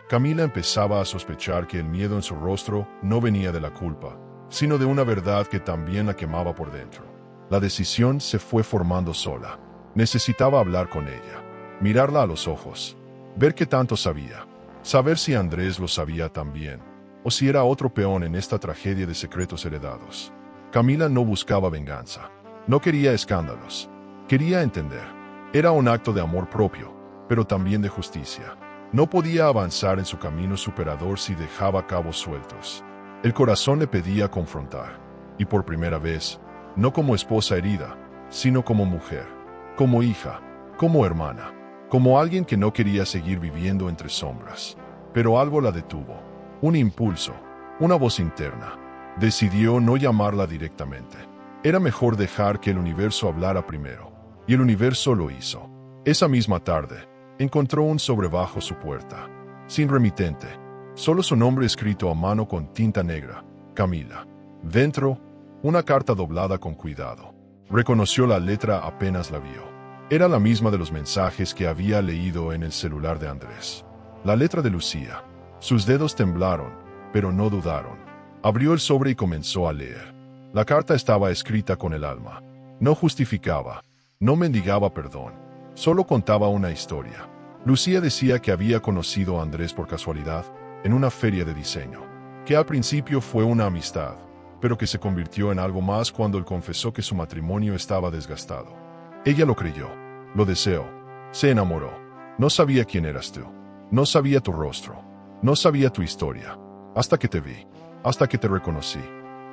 Camila empezaba a sospechar que el miedo en su rostro no venía de la culpa, sino de una verdad que también la quemaba por dentro. La decisión se fue formando sola. Necesitaba hablar con ella, mirarla a los ojos, ver qué tanto sabía, saber si Andrés lo sabía también, o si era otro peón en esta tragedia de secretos heredados. Camila no buscaba venganza, no quería escándalos, quería entender. Era un acto de amor propio, pero también de justicia. No podía avanzar en su camino superador si dejaba cabos sueltos. El corazón le pedía confrontar, y por primera vez, no como esposa herida, sino como mujer, como hija, como hermana, como alguien que no quería seguir viviendo entre sombras. Pero algo la detuvo, un impulso, una voz interna. Decidió no llamarla directamente. Era mejor dejar que el universo hablara primero, y el universo lo hizo. Esa misma tarde, encontró un sobre bajo su puerta, sin remitente, solo su nombre escrito a mano con tinta negra, Camila. Dentro, una carta doblada con cuidado. Reconoció la letra apenas la vio. Era la misma de los mensajes que había leído en el celular de Andrés. La letra de Lucía. Sus dedos temblaron, pero no dudaron. Abrió el sobre y comenzó a leer. La carta estaba escrita con el alma. No justificaba, no mendigaba perdón, solo contaba una historia. Lucía decía que había conocido a Andrés por casualidad, en una feria de diseño, que al principio fue una amistad, pero que se convirtió en algo más cuando él confesó que su matrimonio estaba desgastado. Ella lo creyó, lo deseó, se enamoró. No sabía quién eras tú, no sabía tu rostro, no sabía tu historia, hasta que te vi, hasta que te reconocí.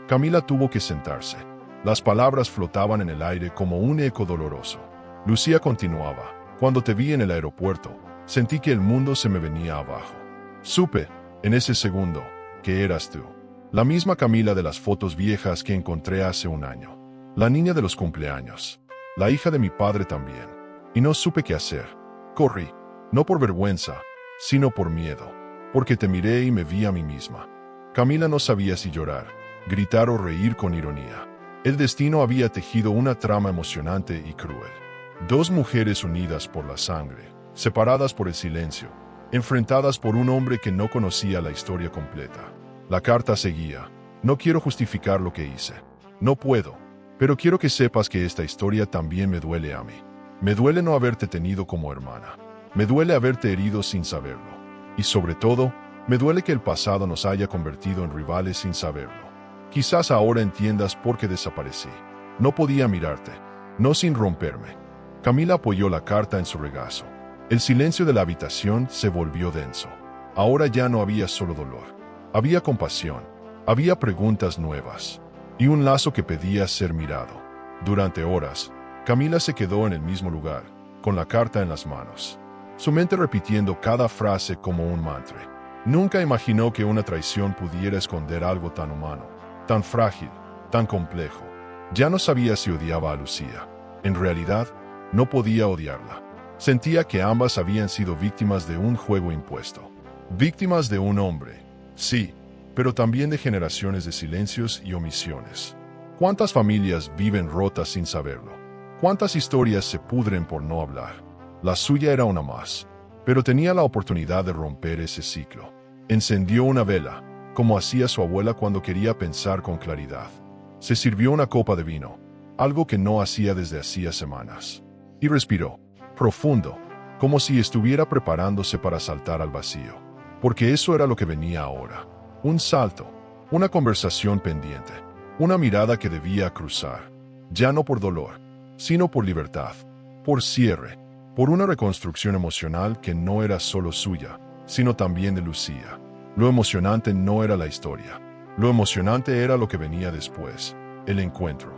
Camila tuvo que sentarse. Las palabras flotaban en el aire como un eco doloroso. Lucía continuaba. Cuando te vi en el aeropuerto, sentí que el mundo se me venía abajo. Supe, en ese segundo, que eras tú. La misma Camila de las fotos viejas que encontré hace un año. La niña de los cumpleaños. La hija de mi padre también. Y no supe qué hacer. Corrí, no por vergüenza, sino por miedo. Porque te miré y me vi a mí misma. Camila no sabía si llorar, gritar o reír con ironía. El destino había tejido una trama emocionante y cruel. Dos mujeres unidas por la sangre, separadas por el silencio, enfrentadas por un hombre que no conocía la historia completa. La carta seguía. No quiero justificar lo que hice. No puedo. Pero quiero que sepas que esta historia también me duele a mí. Me duele no haberte tenido como hermana. Me duele haberte herido sin saberlo. Y sobre todo, me duele que el pasado nos haya convertido en rivales sin saberlo. Quizás ahora entiendas por qué desaparecí. No podía mirarte, no sin romperme. Camila apoyó la carta en su regazo. El silencio de la habitación se volvió denso. Ahora ya no había solo dolor. Había compasión, había preguntas nuevas, y un lazo que pedía ser mirado. Durante horas, Camila se quedó en el mismo lugar, con la carta en las manos, su mente repitiendo cada frase como un mantra. Nunca imaginó que una traición pudiera esconder algo tan humano, tan frágil, tan complejo. Ya no sabía si odiaba a Lucía. En realidad, no podía odiarla. Sentía que ambas habían sido víctimas de un juego impuesto. Víctimas de un hombre, sí, pero también de generaciones de silencios y omisiones. ¿Cuántas familias viven rotas sin saberlo? ¿Cuántas historias se pudren por no hablar? La suya era una más, pero tenía la oportunidad de romper ese ciclo. Encendió una vela, como hacía su abuela cuando quería pensar con claridad. Se sirvió una copa de vino, algo que no hacía desde hacía semanas, y respiró, profundo, como si estuviera preparándose para saltar al vacío. Porque eso era lo que venía ahora. Un salto, una conversación pendiente, una mirada que debía cruzar, ya no por dolor, sino por libertad, por cierre, por una reconstrucción emocional que no era solo suya, sino también de Lucía. Lo emocionante no era la historia, lo emocionante era lo que venía después, el encuentro.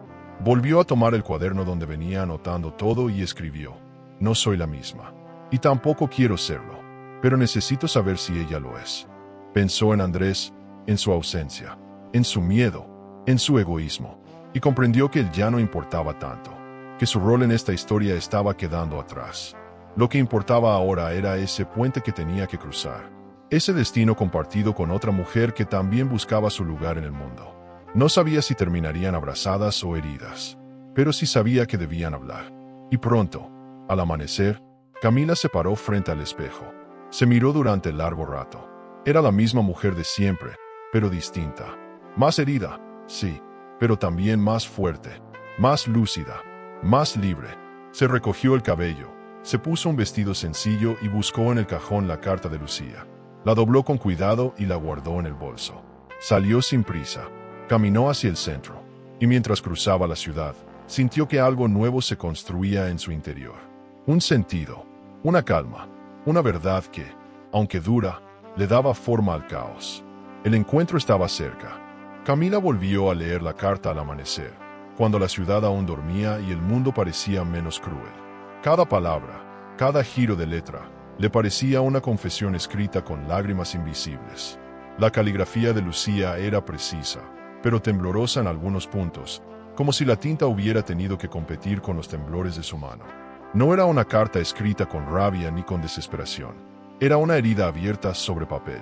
Volvió a tomar el cuaderno donde venía anotando todo y escribió, no soy la misma, y tampoco quiero serlo, pero necesito saber si ella lo es. Pensó en Andrés, en su ausencia, en su miedo, en su egoísmo, y comprendió que él ya no importaba tanto, que su rol en esta historia estaba quedando atrás. Lo que importaba ahora era ese puente que tenía que cruzar, ese destino compartido con otra mujer que también buscaba su lugar en el mundo. No sabía si terminarían abrazadas o heridas, pero sí sabía que debían hablar. Y pronto, al amanecer, Camila se paró frente al espejo. Se miró durante largo rato. Era la misma mujer de siempre, pero distinta. Más herida, sí, pero también más fuerte, más lúcida, más libre. Se recogió el cabello, se puso un vestido sencillo y buscó en el cajón la carta de Lucía. La dobló con cuidado y la guardó en el bolso. Salió sin prisa. Caminó hacia el centro, y mientras cruzaba la ciudad, sintió que algo nuevo se construía en su interior. Un sentido, una calma, una verdad que, aunque dura, le daba forma al caos. El encuentro estaba cerca. Camila volvió a leer la carta al amanecer, cuando la ciudad aún dormía y el mundo parecía menos cruel. Cada palabra, cada giro de letra, le parecía una confesión escrita con lágrimas invisibles. La caligrafía de Lucía era precisa, pero temblorosa en algunos puntos, como si la tinta hubiera tenido que competir con los temblores de su mano. No era una carta escrita con rabia ni con desesperación. Era una herida abierta sobre papel,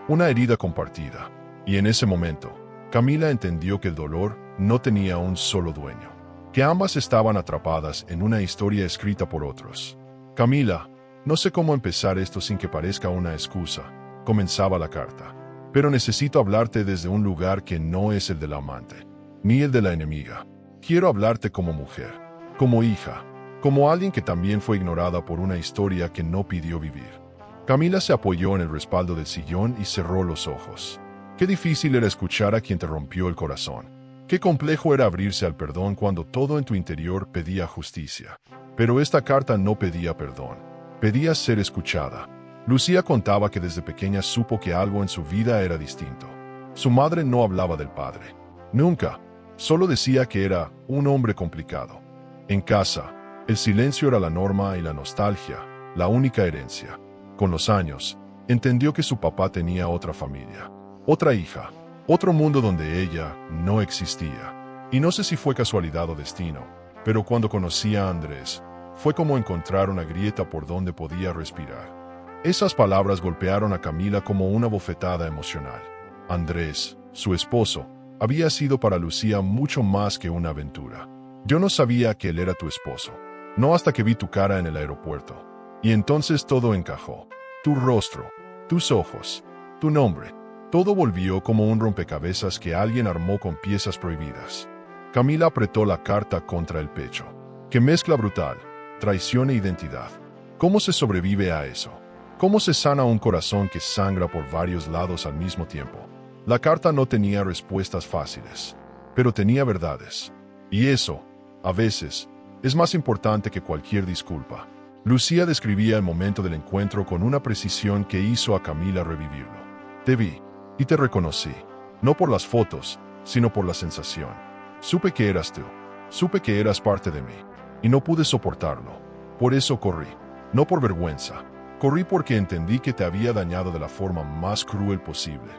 una herida compartida. Y en ese momento, Camila entendió que el dolor no tenía un solo dueño, que ambas estaban atrapadas en una historia escrita por otros. Camila, no sé cómo empezar esto sin que parezca una excusa, comenzaba la carta. Pero necesito hablarte desde un lugar que no es el de la amante, ni el de la enemiga. Quiero hablarte como mujer, como hija, como alguien que también fue ignorada por una historia que no pidió vivir. Camila se apoyó en el respaldo del sillón y cerró los ojos. Qué difícil era escuchar a quien te rompió el corazón. Qué complejo era abrirse al perdón cuando todo en tu interior pedía justicia. Pero esta carta no pedía perdón, pedía ser escuchada. Lucía contaba que desde pequeña supo que algo en su vida era distinto. Su madre no hablaba del padre. Nunca. Solo decía que era un hombre complicado. En casa, el silencio era la norma y la nostalgia, la única herencia. Con los años, entendió que su papá tenía otra familia, otra hija, otro mundo donde ella no existía. Y no sé si fue casualidad o destino, pero cuando conocí a Andrés, fue como encontrar una grieta por donde podía respirar. Esas palabras golpearon a Camila como una bofetada emocional. Andrés, su esposo, había sido para Lucía mucho más que una aventura. Yo no sabía que él era tu esposo, no hasta que vi tu cara en el aeropuerto. Y entonces todo encajó. Tu rostro, tus ojos, tu nombre, todo volvió como un rompecabezas que alguien armó con piezas prohibidas. Camila apretó la carta contra el pecho. Qué mezcla brutal, traición e identidad. ¿Cómo se sobrevive a eso? ¿Cómo se sana un corazón que sangra por varios lados al mismo tiempo? La carta no tenía respuestas fáciles, pero tenía verdades. Y eso, a veces, es más importante que cualquier disculpa. Lucía describía el momento del encuentro con una precisión que hizo a Camila revivirlo. Te vi, y te reconocí, no por las fotos, sino por la sensación. Supe que eras tú, supe que eras parte de mí, y no pude soportarlo. Por eso corrí, no por vergüenza. Corrí porque entendí que te había dañado de la forma más cruel posible,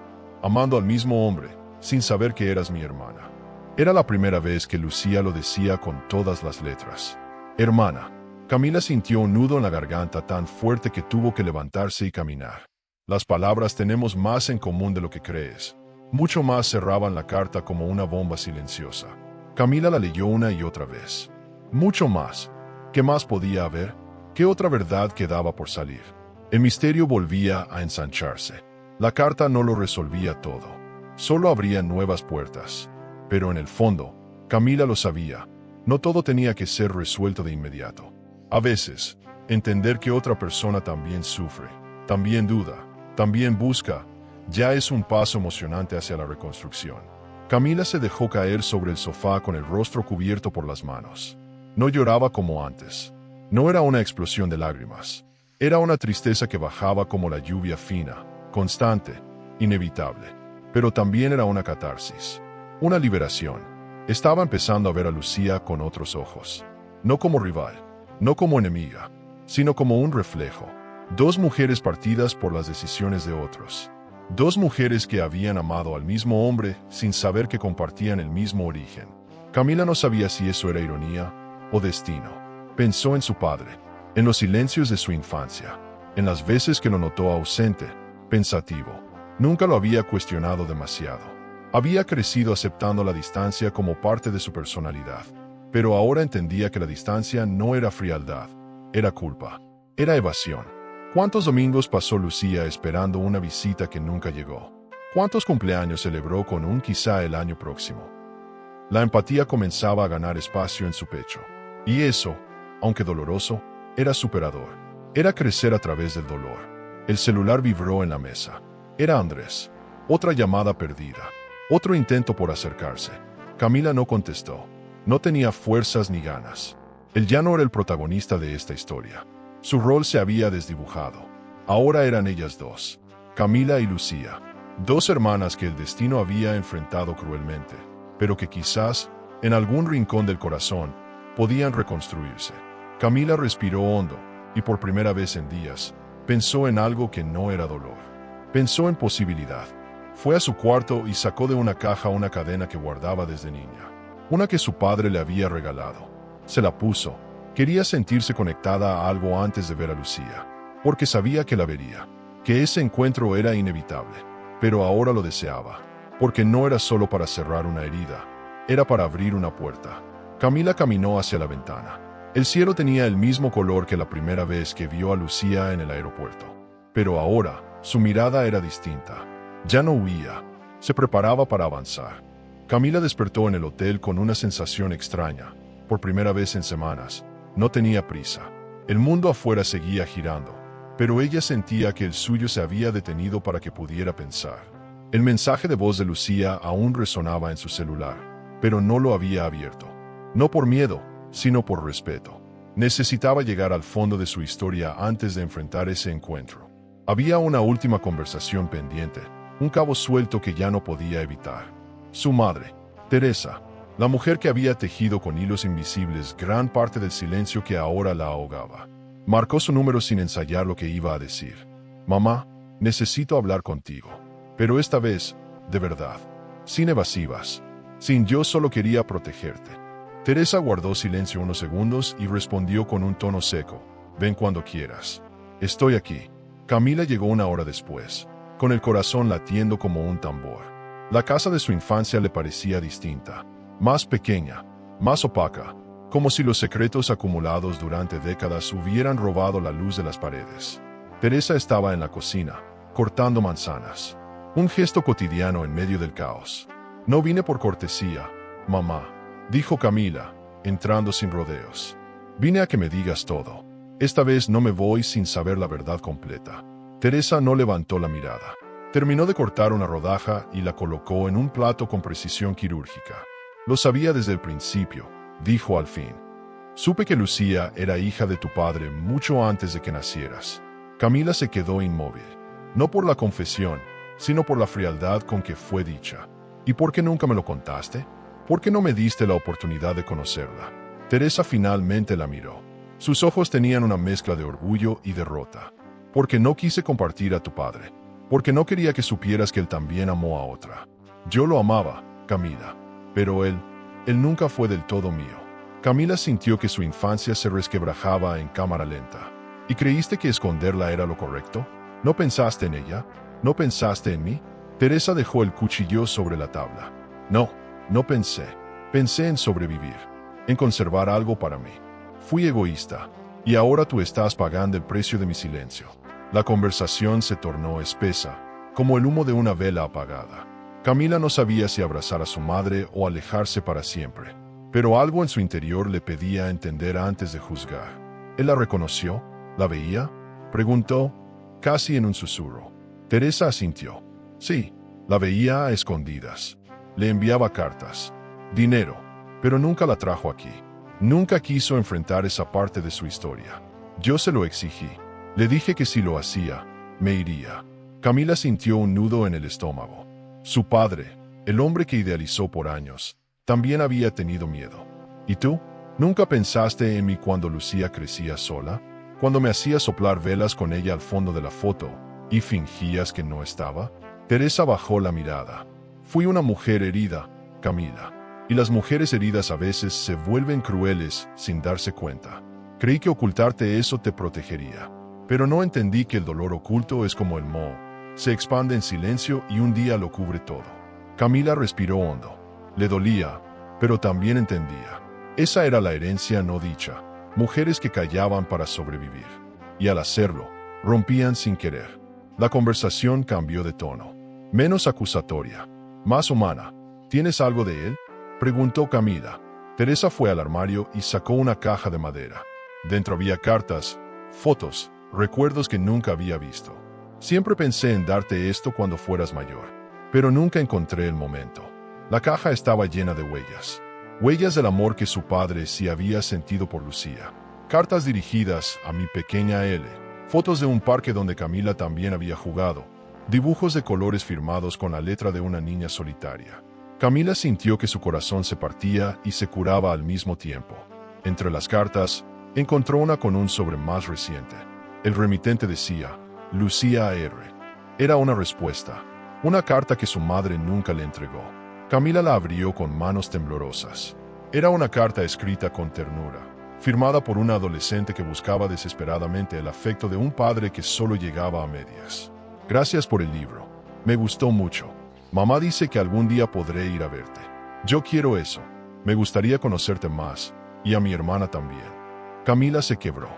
amando al mismo hombre, sin saber que eras mi hermana. Era la primera vez que Lucía lo decía con todas las letras. Hermana. Camila sintió un nudo en la garganta tan fuerte que tuvo que levantarse y caminar. Las palabras tenemos más en común de lo que crees. Mucho más cerraban la carta como una bomba silenciosa. Camila la leyó una y otra vez. Mucho más. ¿Qué más podía haber? ¿Qué otra verdad quedaba por salir? El misterio volvía a ensancharse. La carta no lo resolvía todo. Solo abría nuevas puertas. Pero en el fondo, Camila lo sabía. No todo tenía que ser resuelto de inmediato. A veces, entender que otra persona también sufre, también duda, también busca, ya es un paso emocionante hacia la reconstrucción. Camila se dejó caer sobre el sofá con el rostro cubierto por las manos. No lloraba como antes. No era una explosión de lágrimas. Era una tristeza que bajaba como la lluvia fina, constante, inevitable. Pero también era una catarsis, una liberación. Estaba empezando a ver a Lucía con otros ojos. No como rival, no como enemiga, sino como un reflejo. Dos mujeres partidas por las decisiones de otros. Dos mujeres que habían amado al mismo hombre sin saber que compartían el mismo origen. Camila no sabía si eso era ironía o destino. Pensó en su padre, en los silencios de su infancia, en las veces que lo notó ausente, pensativo. Nunca lo había cuestionado demasiado. Había crecido aceptando la distancia como parte de su personalidad. Pero ahora entendía que la distancia no era frialdad, era culpa, era evasión. ¿Cuántos domingos pasó Lucía esperando una visita que nunca llegó? ¿Cuántos cumpleaños celebró con un quizá el año próximo? La empatía comenzaba a ganar espacio en su pecho. Y eso, aunque doloroso, era superador. Era crecer a través del dolor. El celular vibró en la mesa. Era Andrés. Otra llamada perdida. Otro intento por acercarse. Camila no contestó. No tenía fuerzas ni ganas. Él ya no era el protagonista de esta historia. Su rol se había desdibujado. Ahora eran ellas dos, Camila y Lucía, dos hermanas que el destino había enfrentado cruelmente, pero que quizás, en algún rincón del corazón, podían reconstruirse. Camila respiró hondo, y por primera vez en días, pensó en algo que no era dolor. Pensó en posibilidad. Fue a su cuarto y sacó de una caja una cadena que guardaba desde niña. Una que su padre le había regalado. Se la puso. Quería sentirse conectada a algo antes de ver a Lucía, porque sabía que la vería, que ese encuentro era inevitable, pero ahora lo deseaba, porque no era solo para cerrar una herida, era para abrir una puerta. Camila caminó hacia la ventana. El cielo tenía el mismo color que la primera vez que vio a Lucía en el aeropuerto, pero ahora su mirada era distinta. Ya no huía, se preparaba para avanzar. Camila despertó en el hotel con una sensación extraña, por primera vez en semanas. No tenía prisa. El mundo afuera seguía girando, pero ella sentía que el suyo se había detenido para que pudiera pensar. El mensaje de voz de Lucía aún resonaba en su celular, pero no lo había abierto. No por miedo, sino por respeto. Necesitaba llegar al fondo de su historia antes de enfrentar ese encuentro. Había una última conversación pendiente, un cabo suelto que ya no podía evitar. Su madre, Teresa, la mujer que había tejido con hilos invisibles gran parte del silencio que ahora la ahogaba. Marcó su número sin ensayar lo que iba a decir. Mamá, necesito hablar contigo. Pero esta vez, de verdad. Sin evasivas. Sin yo solo quería protegerte. Teresa guardó silencio unos segundos y respondió con un tono seco. Ven cuando quieras. Estoy aquí. Camila llegó una hora después, con el corazón latiendo como un tambor. La casa de su infancia le parecía distinta. Más pequeña, más opaca, como si los secretos acumulados durante décadas hubieran robado la luz de las paredes. Teresa estaba en la cocina, cortando manzanas. Un gesto cotidiano en medio del caos. No vine por cortesía, mamá, dijo Camila, entrando sin rodeos. Vine a que me digas todo. Esta vez no me voy sin saber la verdad completa. Teresa no levantó la mirada. Terminó de cortar una rodaja y la colocó en un plato con precisión quirúrgica. Lo sabía desde el principio, dijo al fin. Supe que Lucía era hija de tu padre mucho antes de que nacieras. Camila se quedó inmóvil, no por la confesión, sino por la frialdad con que fue dicha. ¿Y por qué nunca me lo contaste? ¿Por qué no me diste la oportunidad de conocerla? Teresa finalmente la miró. Sus ojos tenían una mezcla de orgullo y derrota. Porque no quise compartir a tu padre. Porque no quería que supieras que él también amó a otra. Yo lo amaba, Camila. Pero él nunca fue del todo mío. Camila sintió que su infancia se resquebrajaba en cámara lenta. ¿Y creíste que esconderla era lo correcto? ¿No pensaste en ella? ¿No pensaste en mí? Teresa dejó el cuchillo sobre la tabla. No pensé. Pensé en sobrevivir, en conservar algo para mí. Fui egoísta, y ahora tú estás pagando el precio de mi silencio. La conversación se tornó espesa, como el humo de una vela apagada. Camila no sabía si abrazar a su madre o alejarse para siempre, pero algo en su interior le pedía entender antes de juzgar. ¿Él la reconoció? ¿La veía? Preguntó, casi en un susurro. Teresa asintió. Sí, la veía a escondidas. Le enviaba cartas, dinero, pero nunca la trajo aquí. Nunca quiso enfrentar esa parte de su historia. Yo se lo exigí. Le dije que si lo hacía, me iría. Camila sintió un nudo en el estómago. Su padre, el hombre que idealizó por años, también había tenido miedo. ¿Y tú? ¿Nunca pensaste en mí cuando Lucía crecía sola? Cuando me hacías soplar velas con ella al fondo de la foto y fingías que no estaba. Teresa bajó la mirada. Fui una mujer herida, Camila. Y las mujeres heridas a veces se vuelven crueles sin darse cuenta. Creí que ocultarte eso te protegería. Pero no entendí que el dolor oculto es como el moho. Se expande en silencio y un día lo cubre todo. Camila respiró hondo. Le dolía, pero también entendía. Esa era la herencia no dicha. Mujeres que callaban para sobrevivir. Y al hacerlo, rompían sin querer. La conversación cambió de tono. Menos acusatoria. Más humana. ¿Tienes algo de él? Preguntó Camila. Teresa fue al armario y sacó una caja de madera. Dentro había cartas, fotos, recuerdos que nunca había visto. Siempre pensé en darte esto cuando fueras mayor, pero nunca encontré el momento. La caja estaba llena de huellas. Huellas del amor que su padre sí había sentido por Lucía. Cartas dirigidas a mi pequeña L. Fotos de un parque donde Camila también había jugado. Dibujos de colores firmados con la letra de una niña solitaria. Camila sintió que su corazón se partía y se curaba al mismo tiempo. Entre las cartas, encontró una con un sobre más reciente. El remitente decía, Lucía R. Era una respuesta. Una carta que su madre nunca le entregó. Camila la abrió con manos temblorosas. Era una carta escrita con ternura, firmada por una adolescente que buscaba desesperadamente el afecto de un padre que solo llegaba a medias. Gracias por el libro. Me gustó mucho. Mamá dice que algún día podré ir a verte. Yo quiero eso. Me gustaría conocerte más, y a mi hermana también. Camila se quebró.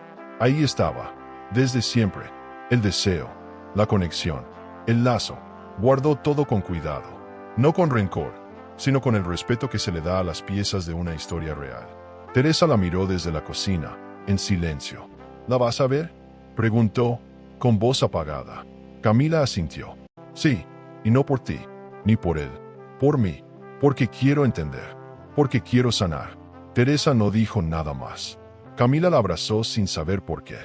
Ahí estaba, desde siempre, el deseo, la conexión, el lazo. Guardó todo con cuidado, no con rencor, sino con el respeto que se le da a las piezas de una historia real. Teresa la miró desde la cocina, en silencio. ¿La vas a ver?, preguntó, con voz apagada. Camila asintió. Sí, y no por ti, ni por él, por mí, porque quiero entender, porque quiero sanar. Teresa no dijo nada más. Camila la abrazó sin saber por qué.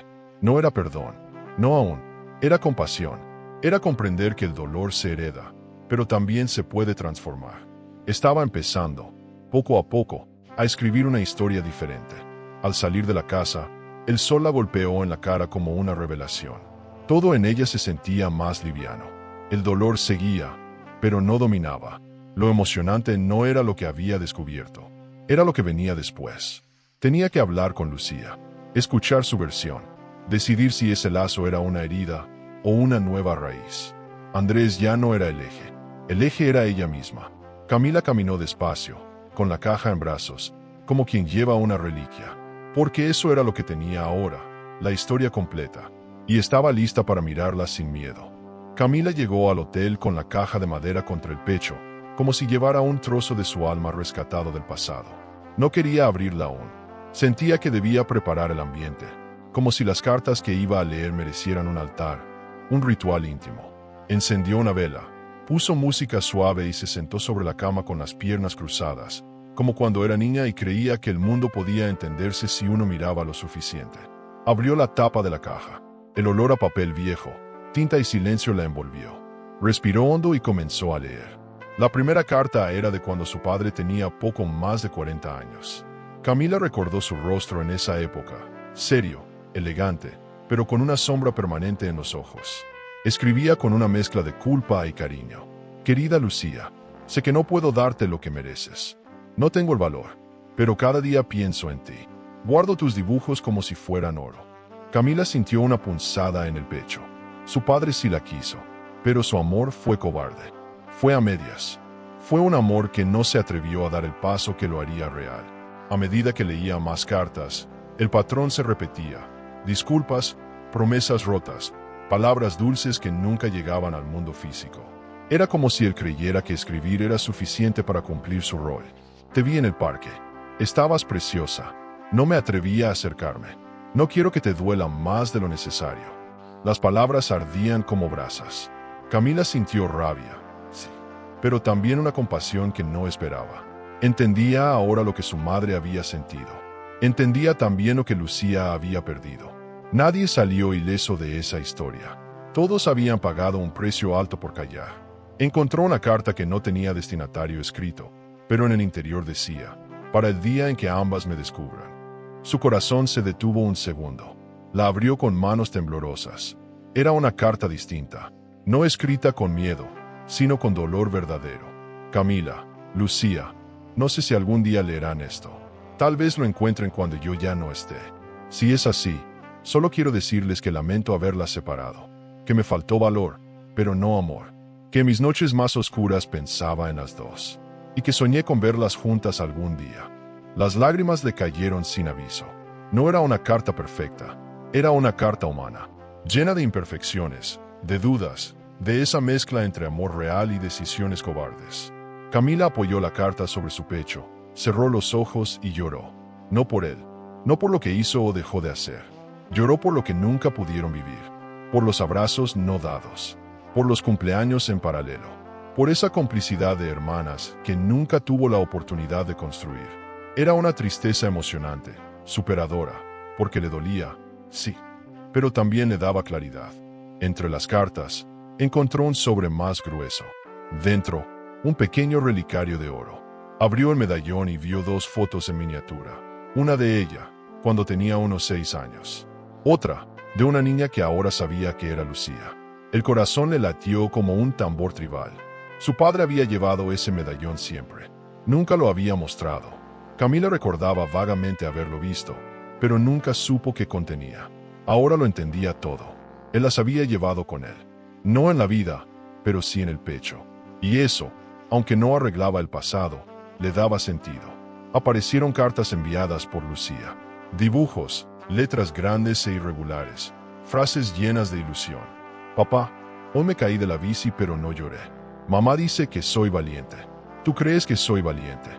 No era perdón, no aún, era compasión, era comprender que el dolor se hereda, pero también se puede transformar. Estaba empezando, poco a poco, a escribir una historia diferente. Al salir de la casa, el sol la golpeó en la cara como una revelación. Todo en ella se sentía más liviano. El dolor seguía, pero no dominaba. Lo emocionante no era lo que había descubierto, era lo que venía después. Tenía que hablar con Lucía, escuchar su versión, decidir si ese lazo era una herida o una nueva raíz. Andrés ya no era el eje era ella misma. Camila caminó despacio, con la caja en brazos, como quien lleva una reliquia, porque eso era lo que tenía ahora, la historia completa, y estaba lista para mirarla sin miedo. Camila llegó al hotel con la caja de madera contra el pecho, como si llevara un trozo de su alma rescatado del pasado. No quería abrirla aún. Sentía que debía preparar el ambiente, como si las cartas que iba a leer merecieran un altar, un ritual íntimo. Encendió una vela, puso música suave y se sentó sobre la cama con las piernas cruzadas, como cuando era niña y creía que el mundo podía entenderse si uno miraba lo suficiente. Abrió la tapa de la caja. El olor a papel viejo, tinta y silencio la envolvió. Respiró hondo y comenzó a leer. La primera carta era de cuando su padre tenía poco más de 40 años. Camila recordó su rostro en esa época, serio, elegante, pero con una sombra permanente en los ojos. Escribía con una mezcla de culpa y cariño. Querida Lucía, sé que no puedo darte lo que mereces. No tengo el valor, pero cada día pienso en ti. Guardo tus dibujos como si fueran oro. Camila sintió una punzada en el pecho. Su padre sí la quiso, pero su amor fue cobarde. Fue a medias. Fue un amor que no se atrevió a dar el paso que lo haría real. A medida que leía más cartas, el patrón se repetía. Disculpas, promesas rotas, palabras dulces que nunca llegaban al mundo físico. Era como si él creyera que escribir era suficiente para cumplir su rol. Te vi en el parque. Estabas preciosa. No me atrevía a acercarme. No quiero que te duela más de lo necesario. Las palabras ardían como brasas. Camila sintió rabia, sí, pero también una compasión que no esperaba. Entendía ahora lo que su madre había sentido. Entendía también lo que Lucía había perdido. Nadie salió ileso de esa historia. Todos habían pagado un precio alto por callar. Encontró una carta que no tenía destinatario escrito, pero en el interior decía, para el día en que ambas me descubran. Su corazón se detuvo un segundo. La abrió con manos temblorosas. Era una carta distinta, no escrita con miedo, sino con dolor verdadero. Camila, Lucía, no sé si algún día leerán esto. Tal vez lo encuentren cuando yo ya no esté. Si es así, solo quiero decirles que lamento haberlas separado, que me faltó valor, pero no amor, que en mis noches más oscuras pensaba en las dos, y que soñé con verlas juntas algún día. Las lágrimas le cayeron sin aviso. No era una carta perfecta, era una carta humana, llena de imperfecciones, de dudas, de esa mezcla entre amor real y decisiones cobardes. Camila apoyó la carta sobre su pecho, cerró los ojos y lloró. No por él, no por lo que hizo o dejó de hacer. Lloró por lo que nunca pudieron vivir, por los abrazos no dados, por los cumpleaños en paralelo, por esa complicidad de hermanas que nunca tuvo la oportunidad de construir. Era una tristeza emocionante, superadora, porque le dolía, sí, pero también le daba claridad. Entre las cartas, encontró un sobre más grueso. Dentro, un pequeño relicario de oro. Abrió el medallón y vio dos fotos en miniatura. Una de ella, cuando tenía unos 6 años. Otra, de una niña que ahora sabía que era Lucía. El corazón le latió como un tambor tribal. Su padre había llevado ese medallón siempre. Nunca lo había mostrado. Camila recordaba vagamente haberlo visto, pero nunca supo qué contenía. Ahora lo entendía todo. Él las había llevado con él. No en la vida, pero sí en el pecho. Y eso, aunque no arreglaba el pasado, le daba sentido. Aparecieron cartas enviadas por Lucía. Dibujos, letras grandes e irregulares, frases llenas de ilusión. Papá, hoy me caí de la bici pero no lloré. Mamá dice que soy valiente. ¿Tú crees que soy valiente?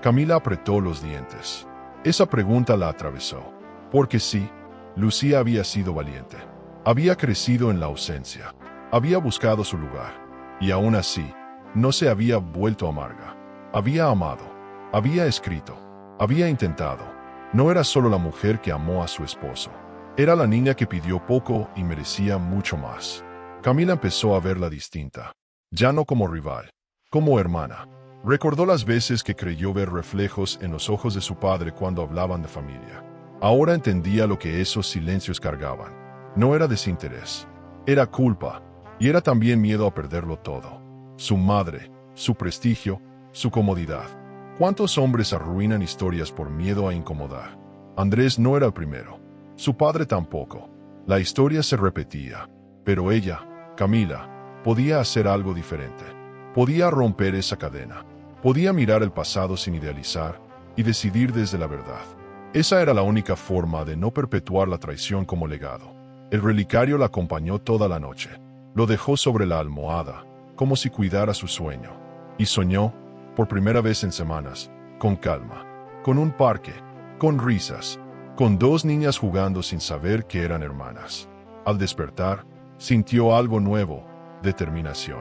Camila apretó los dientes. Esa pregunta la atravesó. Porque sí, Lucía había sido valiente. Había crecido en la ausencia. Había buscado su lugar. Y aún así, no se había vuelto amarga. Había amado. Había escrito. Había intentado. No era solo la mujer que amó a su esposo. Era la niña que pidió poco y merecía mucho más. Camila empezó a verla distinta. Ya no como rival, como hermana. Recordó las veces que creyó ver reflejos en los ojos de su padre cuando hablaban de familia. Ahora entendía lo que esos silencios cargaban. No era desinterés, era culpa, y era también miedo a perderlo todo. Su madre, su prestigio, su comodidad. ¿Cuántos hombres arruinan historias por miedo a incomodar? Andrés no era el primero. Su padre tampoco. La historia se repetía, pero ella, Camila, podía hacer algo diferente. Podía romper esa cadena. Podía mirar el pasado sin idealizar y decidir desde la verdad. Esa era la única forma de no perpetuar la traición como legado. El relicario la acompañó toda la noche. Lo dejó sobre la almohada, como si cuidara su sueño. Y soñó, por primera vez en semanas, con calma, con un parque, con risas, con 2 niñas jugando sin saber que eran hermanas. Al despertar, sintió algo nuevo, determinación.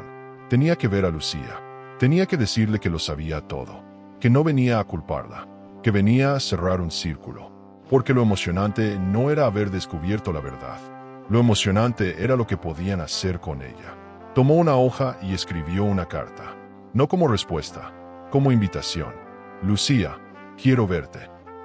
Tenía que ver a Lucía. Tenía que decirle que lo sabía todo, que no venía a culparla, que venía a cerrar un círculo. Porque lo emocionante no era haber descubierto la verdad. Lo emocionante era lo que podían hacer con ella. Tomó una hoja y escribió una carta. No como respuesta, como invitación. Lucía, quiero verte.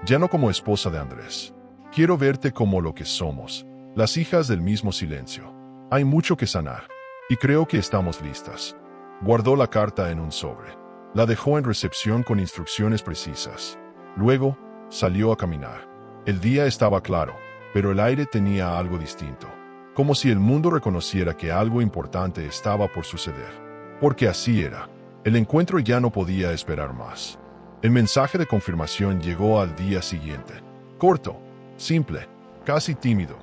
Ya no como esposa de Andrés. Quiero verte como lo que somos, las hijas del mismo silencio. Hay mucho que sanar, y creo que estamos listas. Guardó la carta en un sobre. La dejó en recepción con instrucciones precisas. Luego, salió a caminar. El día estaba claro, pero el aire tenía algo distinto. Como si el mundo reconociera que algo importante estaba por suceder. Porque así era. El encuentro ya no podía esperar más. El mensaje de confirmación llegó al día siguiente. Corto, simple, casi tímido.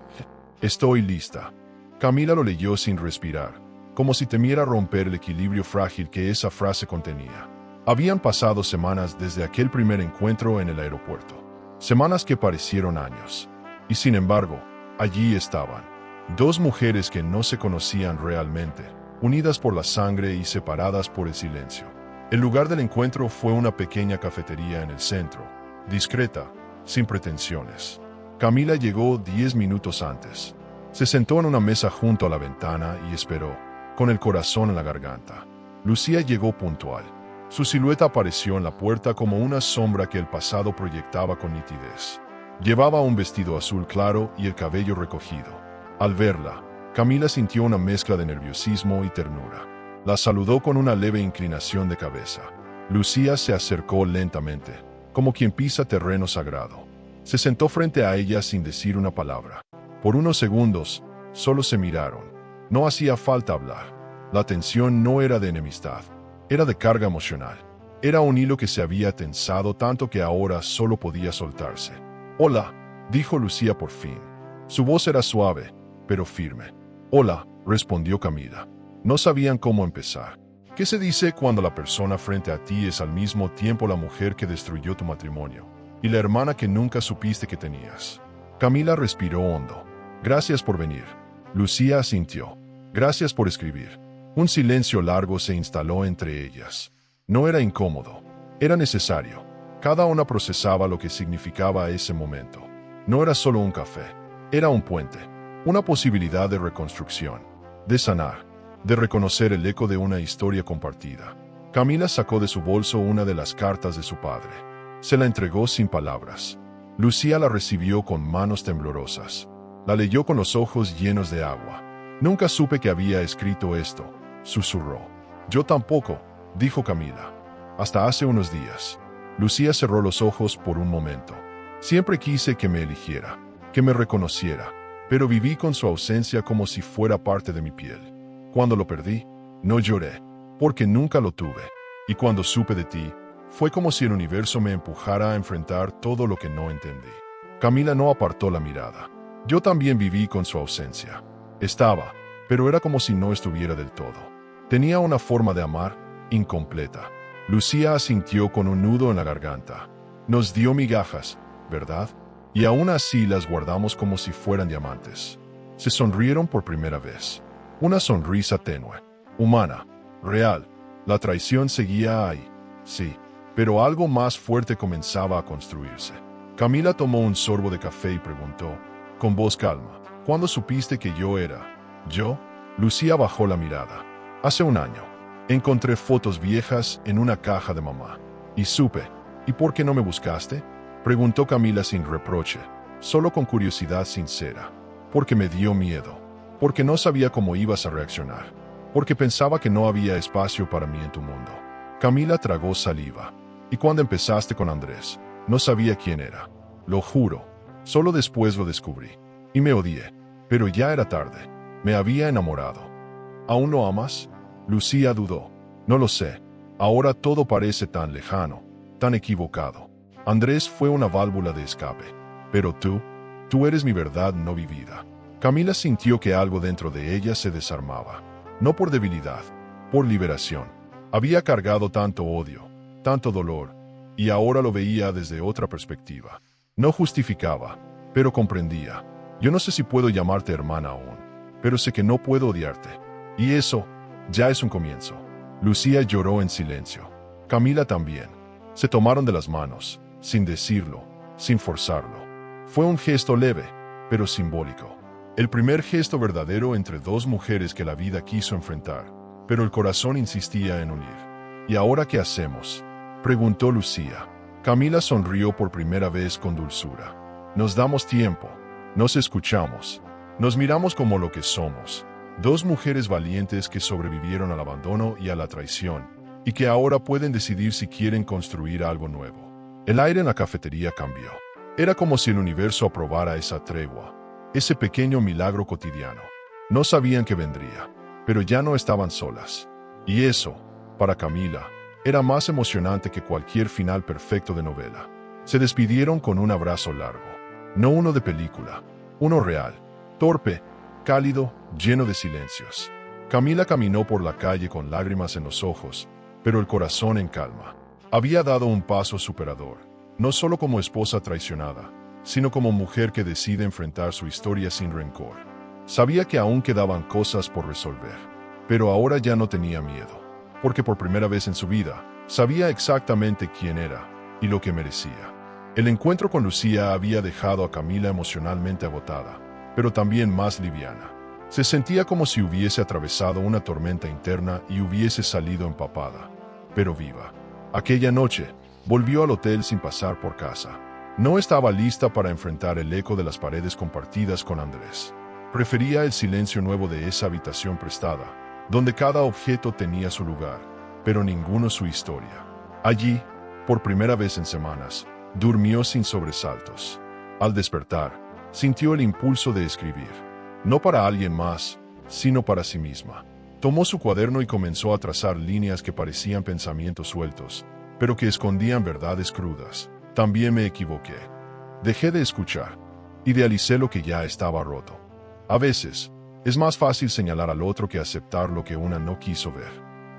Estoy lista. Camila lo leyó sin respirar. como si temiera romper el equilibrio frágil que esa frase contenía. Habían pasado semanas desde aquel primer encuentro en el aeropuerto, semanas que parecieron años. Y sin embargo, allí estaban, dos mujeres que no se conocían realmente, unidas por la sangre y separadas por el silencio. El lugar del encuentro fue una pequeña cafetería en el centro, discreta, sin pretensiones. Camila llegó 10 minutos antes. Se sentó en una mesa junto a la ventana y esperó, con el corazón en la garganta. Lucía llegó puntual. Su silueta apareció en la puerta como una sombra que el pasado proyectaba con nitidez. Llevaba un vestido azul claro y el cabello recogido. Al verla, Camila sintió una mezcla de nerviosismo y ternura. La saludó con una leve inclinación de cabeza. Lucía se acercó lentamente, como quien pisa terreno sagrado. Se sentó frente a ella sin decir una palabra. Por unos segundos, solo se miraron. No hacía falta hablar. La tensión no era de enemistad, era de carga emocional. Era un hilo que se había tensado tanto que ahora solo podía soltarse. «Hola», dijo Lucía por fin. Su voz era suave, pero firme. «Hola», respondió Camila. No sabían cómo empezar. ¿Qué se dice cuando la persona frente a ti es al mismo tiempo la mujer que destruyó tu matrimonio y la hermana que nunca supiste que tenías? Camila respiró hondo. «Gracias por venir». Lucía asintió. «Gracias por escribir». Un silencio largo se instaló entre ellas. No era incómodo, era necesario. Cada una procesaba lo que significaba ese momento. No era solo un café, era un puente, una posibilidad de reconstrucción, de sanar, de reconocer el eco de una historia compartida. Camila sacó de su bolso una de las cartas de su padre. Se la entregó sin palabras. Lucía la recibió con manos temblorosas. La leyó con los ojos llenos de agua. «Nunca supe que había escrito esto», susurró. «Yo tampoco», dijo Camila. «Hasta hace unos días». Lucía cerró los ojos por un momento. «Siempre quise que me eligiera, que me reconociera, pero viví con su ausencia como si fuera parte de mi piel. Cuando lo perdí, no lloré, porque nunca lo tuve. Y cuando supe de ti, fue como si el universo me empujara a enfrentar todo lo que no entendí». Camila no apartó la mirada. «Yo también viví con su ausencia. Estaba, pero era como si no estuviera del todo. Tenía una forma de amar incompleta». Lucía asintió con un nudo en la garganta. «Nos dio migajas, ¿verdad? Y aún así las guardamos como si fueran diamantes». Se sonrieron por primera vez. Una sonrisa tenue, humana, real. La traición seguía ahí, sí, pero algo más fuerte comenzaba a construirse. Camila tomó un sorbo de café y preguntó, con voz calma, «¿Cuándo supiste que yo era yo?» Lucía bajó la mirada. «Hace un año. Encontré fotos viejas en una caja de mamá. Y supe. ¿Y por qué no me buscaste?», preguntó Camila sin reproche, solo con curiosidad sincera. «Porque me dio miedo. Porque no sabía cómo ibas a reaccionar. Porque pensaba que no había espacio para mí en tu mundo». Camila tragó saliva. «Y cuando empezaste con Andrés, no sabía quién era. Lo juro. Solo después lo descubrí. Y me odié. Pero ya era tarde. Me había enamorado». «¿Aún lo amas?». Lucía dudó. «No lo sé. Ahora todo parece tan lejano, tan equivocado. Andrés fue una válvula de escape. Pero tú eres mi verdad no vivida». Camila sintió que algo dentro de ella se desarmaba. No por debilidad, por liberación. Había cargado tanto odio, tanto dolor, y ahora lo veía desde otra perspectiva. No justificaba, pero comprendía. «Yo no sé si puedo llamarte hermana aún, pero sé que no puedo odiarte. Y eso ya es un comienzo». Lucía lloró en silencio. Camila también. Se tomaron de las manos, sin decirlo, sin forzarlo. Fue un gesto leve, pero simbólico. El primer gesto verdadero entre dos mujeres que la vida quiso enfrentar, pero el corazón insistía en unir. «¿Y ahora qué hacemos?», preguntó Lucía. Camila sonrió por primera vez con dulzura. «Nos damos tiempo, nos escuchamos, nos miramos como lo que somos. Dos mujeres valientes que sobrevivieron al abandono y a la traición, y que ahora pueden decidir si quieren construir algo nuevo». El aire en la cafetería cambió. Era como si el universo aprobara esa tregua, ese pequeño milagro cotidiano. No sabían que vendría, pero ya no estaban solas. Y eso, para Camila, era más emocionante que cualquier final perfecto de novela. Se despidieron con un abrazo largo. No uno de película, uno real, torpe, cálido, lleno de silencios. Camila caminó por la calle con lágrimas en los ojos, pero el corazón en calma. Había dado un paso superador, no solo como esposa traicionada, sino como mujer que decide enfrentar su historia sin rencor. Sabía que aún quedaban cosas por resolver, pero ahora ya no tenía miedo, porque por primera vez en su vida, sabía exactamente quién era y lo que merecía. El encuentro con Lucía había dejado a Camila emocionalmente agotada, pero también más liviana. Se sentía como si hubiese atravesado una tormenta interna y hubiese salido empapada, pero viva. Aquella noche, volvió al hotel sin pasar por casa. No estaba lista para enfrentar el eco de las paredes compartidas con Andrés. Prefería el silencio nuevo de esa habitación prestada, donde cada objeto tenía su lugar, pero ninguno su historia. Allí, por primera vez en semanas, durmió sin sobresaltos. Al despertar, sintió el impulso de escribir, no para alguien más, sino para sí misma. Tomó su cuaderno y comenzó a trazar líneas que parecían pensamientos sueltos, pero que escondían verdades crudas. También me equivoqué. Dejé de escuchar. Idealicé lo que ya estaba roto. A veces, es más fácil señalar al otro que aceptar lo que una no quiso ver.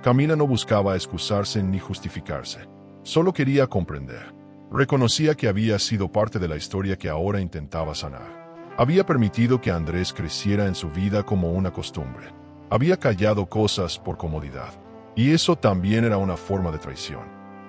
Camila no buscaba excusarse ni justificarse. Solo quería comprender. Reconocía que había sido parte de la historia que ahora intentaba sanar. Había permitido que Andrés creciera en su vida como una costumbre. Había callado cosas por comodidad. Y eso también era una forma de traición.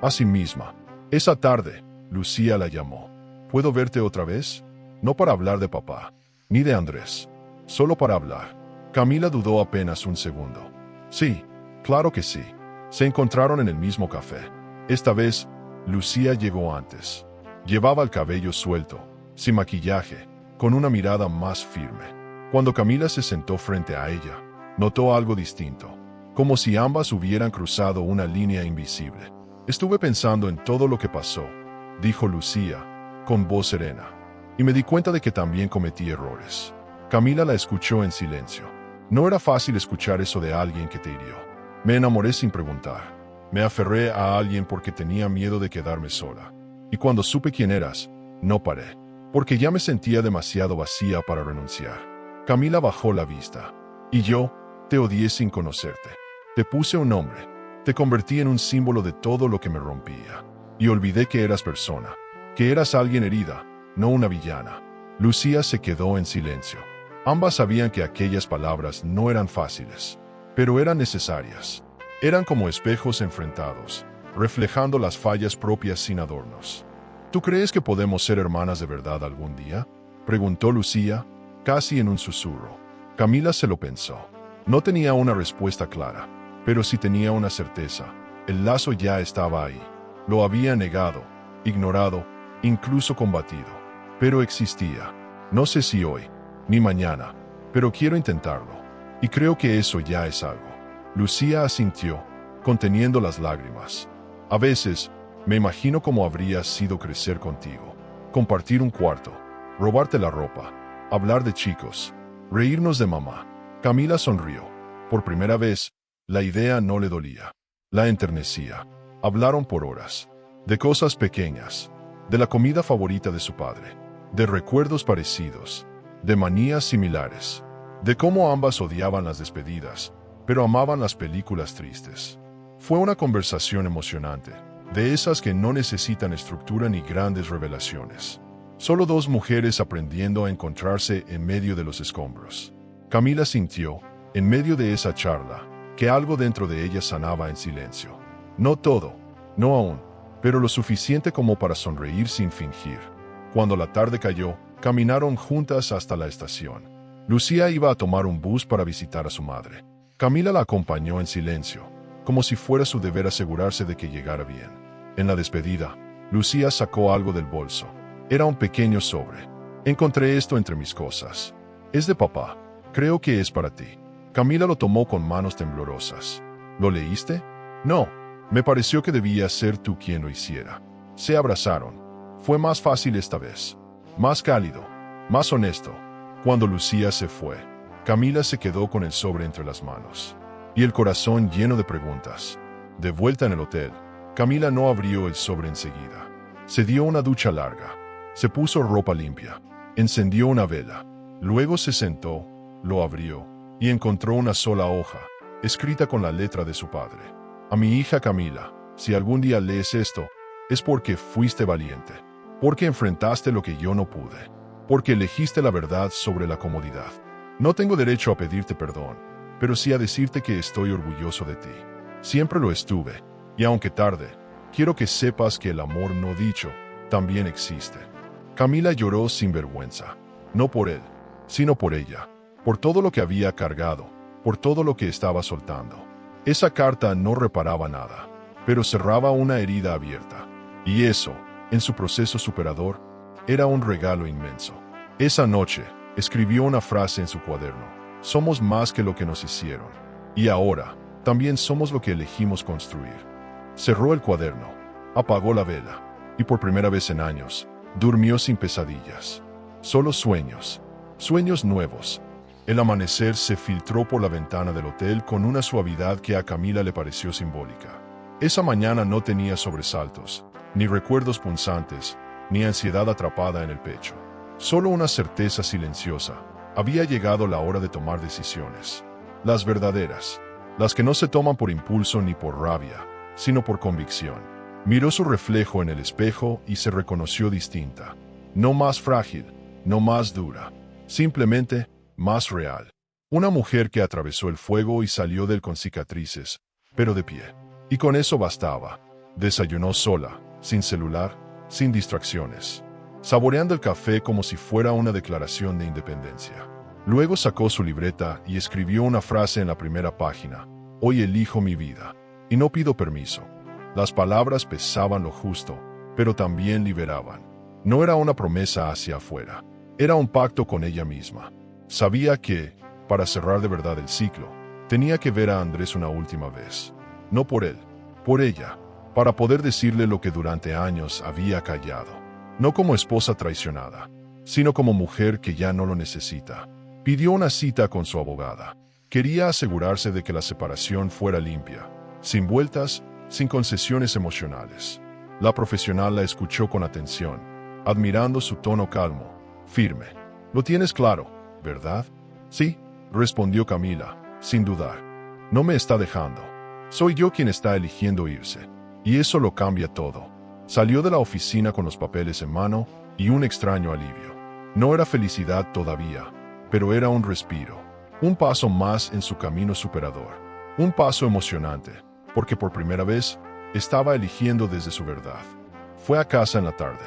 A sí misma. Esa tarde, Lucía la llamó. ¿Puedo verte otra vez? No para hablar de papá, ni de Andrés. Solo para hablar. Camila dudó apenas un segundo. Sí, claro que sí. Se encontraron en el mismo café. Esta vez, Lucía llegó antes. Llevaba el cabello suelto, sin maquillaje, con una mirada más firme. Cuando Camila se sentó frente a ella, notó algo distinto, como si ambas hubieran cruzado una línea invisible. Estuve pensando en todo lo que pasó, dijo Lucía, con voz serena, y me di cuenta de que también cometí errores. Camila la escuchó en silencio. No era fácil escuchar eso de alguien que te hirió. Me enamoré sin preguntar. Me aferré a alguien porque tenía miedo de quedarme sola. Y cuando supe quién eras, no paré, porque ya me sentía demasiado vacía para renunciar. Camila bajó la vista. Y yo, te odié sin conocerte. Te puse un nombre. Te convertí en un símbolo de todo lo que me rompía. Y olvidé que eras persona, que eras alguien herida, no una villana. Lucía se quedó en silencio. Ambas sabían que aquellas palabras no eran fáciles, pero eran necesarias. Eran como espejos enfrentados, reflejando las fallas propias sin adornos. ¿Tú crees que podemos ser hermanas de verdad algún día?, preguntó Lucía, casi en un susurro. Camila se lo pensó. No tenía una respuesta clara, pero sí tenía una certeza. El lazo ya estaba ahí. Lo había negado, ignorado, incluso combatido. Pero existía. No sé si hoy, ni mañana, pero quiero intentarlo. Y creo que eso ya es algo. Lucía asintió, conteniendo las lágrimas. A veces, me imagino cómo habría sido crecer contigo. Compartir un cuarto, robarte la ropa, hablar de chicos, reírnos de mamá. Camila sonrió. Por primera vez, la idea no le dolía. La enternecía. Hablaron por horas. De cosas pequeñas. De la comida favorita de su padre. De recuerdos parecidos. De manías similares. De cómo ambas odiaban las despedidas, pero amaban las películas tristes. Fue una conversación emocionante, de esas que no necesitan estructura ni grandes revelaciones. Solo dos mujeres aprendiendo a encontrarse en medio de los escombros. Camila sintió, en medio de esa charla, que algo dentro de ella sanaba en silencio. No todo, no aún, pero lo suficiente como para sonreír sin fingir. Cuando la tarde cayó, caminaron juntas hasta la estación. Lucía iba a tomar un bus para visitar a su madre. Camila la acompañó en silencio, como si fuera su deber asegurarse de que llegara bien. En la despedida, Lucía sacó algo del bolso. Era un pequeño sobre. Encontré esto entre mis cosas. Es de papá. Creo que es para ti. Camila lo tomó con manos temblorosas. ¿Lo leíste? No. Me pareció que debía ser tú quien lo hiciera. Se abrazaron. Fue más fácil esta vez. Más cálido. Más honesto. Cuando Lucía se fue, Camila se quedó con el sobre entre las manos. Y el corazón lleno de preguntas. De vuelta en el hotel, Camila no abrió el sobre enseguida. Se dio una ducha larga. Se puso ropa limpia. Encendió una vela. Luego se sentó, lo abrió, y encontró una sola hoja, escrita con la letra de su padre. A mi hija Camila, si algún día lees esto, es porque fuiste valiente, porque enfrentaste lo que yo no pude, porque elegiste la verdad sobre la comodidad. No tengo derecho a pedirte perdón, pero sí a decirte que estoy orgulloso de ti. Siempre lo estuve, y aunque tarde, quiero que sepas que el amor no dicho también existe. Camila lloró sin vergüenza, no por él, sino por ella, por todo lo que había cargado, por todo lo que estaba soltando. Esa carta no reparaba nada, pero cerraba una herida abierta, y eso, en su proceso superador, era un regalo inmenso. Esa noche, escribió una frase en su cuaderno: somos más que lo que nos hicieron, y ahora, también somos lo que elegimos construir. Cerró el cuaderno, apagó la vela, y por primera vez en años, durmió sin pesadillas. Solo sueños, sueños nuevos. El amanecer se filtró por la ventana del hotel con una suavidad que a Camila le pareció simbólica. Esa mañana no tenía sobresaltos, ni recuerdos punzantes, ni ansiedad atrapada en el pecho. Solo una certeza silenciosa: había llegado la hora de tomar decisiones. Las verdaderas, las que no se toman por impulso ni por rabia, sino por convicción. Miró su reflejo en el espejo y se reconoció distinta. No más frágil, no más dura, simplemente más real. Una mujer que atravesó el fuego y salió de él con cicatrices, pero de pie. Y con eso bastaba. Desayunó sola, sin celular, sin distracciones, saboreando el café como si fuera una declaración de independencia. Luego sacó su libreta y escribió una frase en la primera página: hoy elijo mi vida, y no pido permiso. Las palabras pesaban lo justo, pero también liberaban. No era una promesa hacia afuera, era un pacto con ella misma. Sabía que, para cerrar de verdad el ciclo, tenía que ver a Andrés una última vez. No por él, por ella, para poder decirle lo que durante años había callado. No como esposa traicionada, sino como mujer que ya no lo necesita. Pidió una cita con su abogada. Quería asegurarse de que la separación fuera limpia, sin vueltas, sin concesiones emocionales. La profesional la escuchó con atención, admirando su tono calmo, firme. Lo tienes claro, ¿verdad? Sí, respondió Camila, sin dudar. No me está dejando. Soy yo quien está eligiendo irse. Y eso lo cambia todo. Salió de la oficina con los papeles en mano y un extraño alivio. No era felicidad todavía, pero era un respiro. Un paso más en su camino superador. Un paso emocionante, porque por primera vez estaba eligiendo desde su verdad. Fue a casa en la tarde.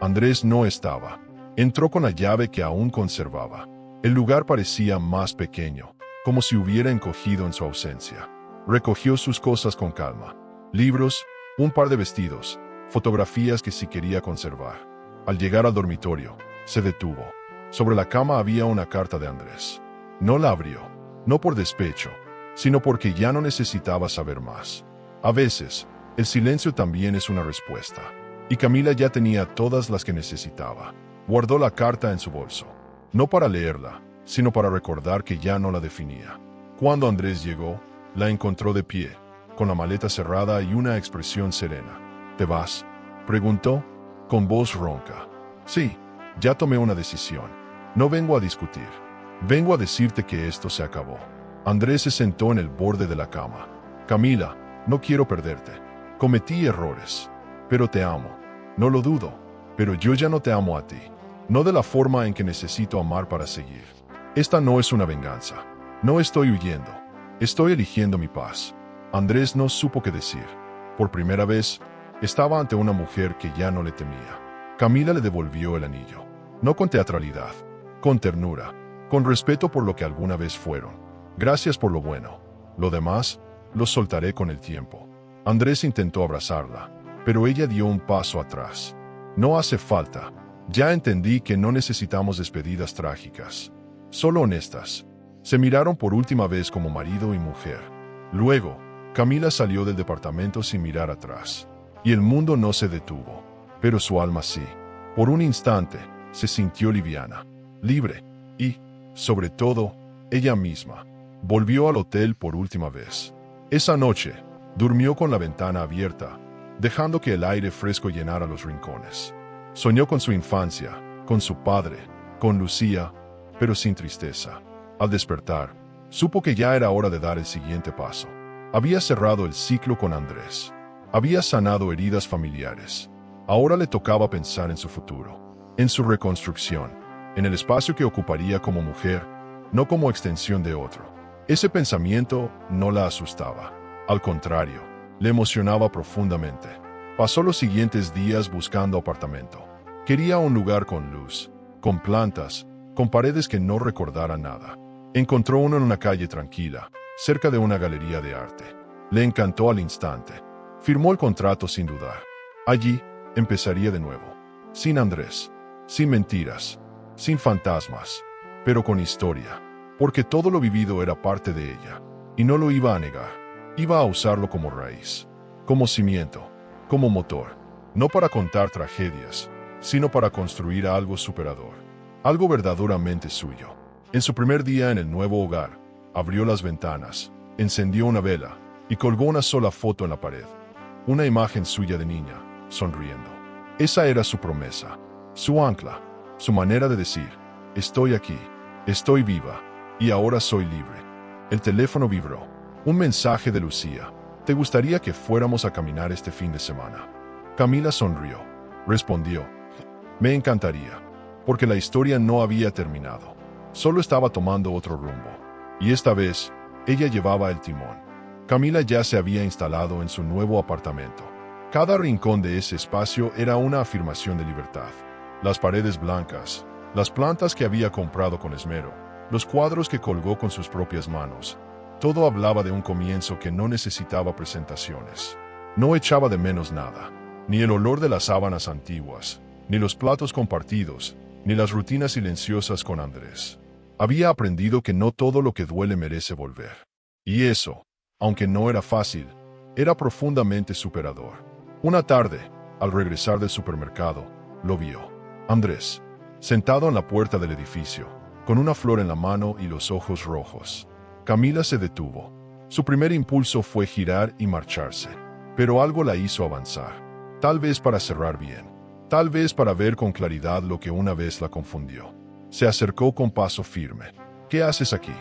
Andrés no estaba. Entró con la llave que aún conservaba. El lugar parecía más pequeño, como si hubiera encogido en su ausencia. Recogió sus cosas con calma. Libros, un par de vestidos, fotografías que sí quería conservar. Al llegar al dormitorio, se detuvo. Sobre la cama había una carta de Andrés. No la abrió, no por despecho, sino porque ya no necesitaba saber más. A veces, el silencio también es una respuesta. Y Camila ya tenía todas las que necesitaba. Guardó la carta en su bolso. No para leerla, sino para recordar que ya no la definía. Cuando Andrés llegó, la encontró de pie, con la maleta cerrada y una expresión serena. ¿Te vas?, preguntó, con voz ronca. Sí, ya tomé una decisión. No vengo a discutir. Vengo a decirte que esto se acabó. Andrés se sentó en el borde de la cama. Camila, no quiero perderte. Cometí errores, pero te amo. No lo dudo, pero yo ya no te amo a ti. No de la forma en que necesito amar para seguir. Esta no es una venganza. No estoy huyendo. Estoy eligiendo mi paz. Andrés no supo qué decir. Por primera vez, estaba ante una mujer que ya no le temía. Camila le devolvió el anillo. No con teatralidad, con ternura, con respeto por lo que alguna vez fueron. Gracias por lo bueno. Lo demás, lo soltaré con el tiempo. Andrés intentó abrazarla, pero ella dio un paso atrás. No hace falta. Ya entendí que no necesitamos despedidas trágicas. Solo honestas. Se miraron por última vez como marido y mujer. Luego, Camila salió del departamento sin mirar atrás. Y el mundo no se detuvo. Pero su alma sí. Por un instante, se sintió liviana, libre, y, sobre todo, ella misma. Volvió al hotel por última vez. Esa noche, durmió con la ventana abierta, dejando que el aire fresco llenara los rincones. Soñó con su infancia, con su padre, con Lucía, pero sin tristeza. Al despertar, Supo que ya era hora de dar el siguiente paso. Había cerrado el ciclo con Andrés. Había sanado heridas familiares. Ahora le tocaba pensar en su futuro, en su reconstrucción, en el espacio que ocuparía como mujer, no como extensión de otro. Ese pensamiento no la asustaba. Al contrario, le emocionaba profundamente. Pasó los siguientes días buscando apartamento. Quería un lugar con luz, con plantas, con paredes que no recordaran nada. Encontró uno en una calle tranquila, cerca de una galería de arte. Le encantó al instante. Firmó el contrato sin dudar. Allí, empezaría de nuevo. Sin Andrés, sin mentiras, sin fantasmas, pero con historia. Porque todo lo vivido era parte de ella. Y no lo iba a negar. Iba a usarlo como raíz, como cimiento, como motor. No para contar tragedias, sino para construir algo superador. Algo verdaderamente suyo. En su primer día en el nuevo hogar, abrió las ventanas, encendió una vela y colgó una sola foto en la pared. Una imagen suya de niña, sonriendo. Esa era su promesa, su ancla, su manera de decir, estoy aquí, estoy viva, y ahora soy libre. El teléfono vibró. Un mensaje de Lucía. ¿Te gustaría que fuéramos a caminar este fin de semana? Camila sonrió. Respondió. Me encantaría. Porque la historia no había terminado. Solo estaba tomando otro rumbo. Y esta vez, ella llevaba el timón. Camila ya se había instalado en su nuevo apartamento. Cada rincón de ese espacio era una afirmación de libertad. Las paredes blancas, las plantas que había comprado con esmero, los cuadros que colgó con sus propias manos. Todo hablaba de un comienzo que no necesitaba presentaciones. No echaba de menos nada. Ni el olor de las sábanas antiguas, ni los platos compartidos, ni las rutinas silenciosas con Andrés. Había aprendido que no todo lo que duele merece volver. Y eso, aunque no era fácil, era profundamente superador. Una tarde, al regresar del supermercado, lo vio. Andrés, sentado en la puerta del edificio, con una flor en la mano y los ojos rojos. Camila se detuvo. Su primer impulso fue girar y marcharse, pero algo la hizo avanzar. Tal vez para cerrar bien, tal vez para ver con claridad lo que una vez la confundió. Se acercó con paso firme. ¿Qué haces aquí?,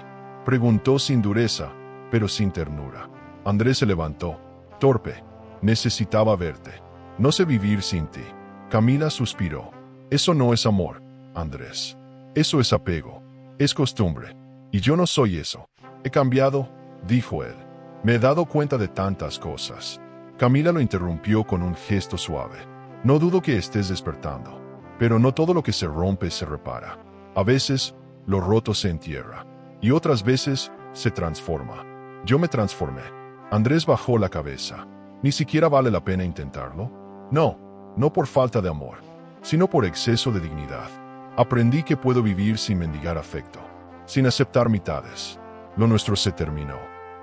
preguntó sin dureza, pero sin ternura. Andrés se levantó. Torpe. Necesitaba verte. No sé vivir sin ti. Camila suspiró. Eso no es amor, Andrés. Eso es apego. Es costumbre. Y yo no soy eso. He cambiado, dijo él. Me he dado cuenta de tantas cosas. Camila lo interrumpió con un gesto suave. No dudo que estés despertando. Pero no todo lo que se rompe se repara. A veces, lo roto se entierra. Y otras veces, se transforma. Yo me transformé. Andrés bajó la cabeza. ¿Ni siquiera vale la pena intentarlo? No, no por falta de amor, sino por exceso de dignidad. Aprendí que puedo vivir sin mendigar afecto, sin aceptar mitades. Lo nuestro se terminó.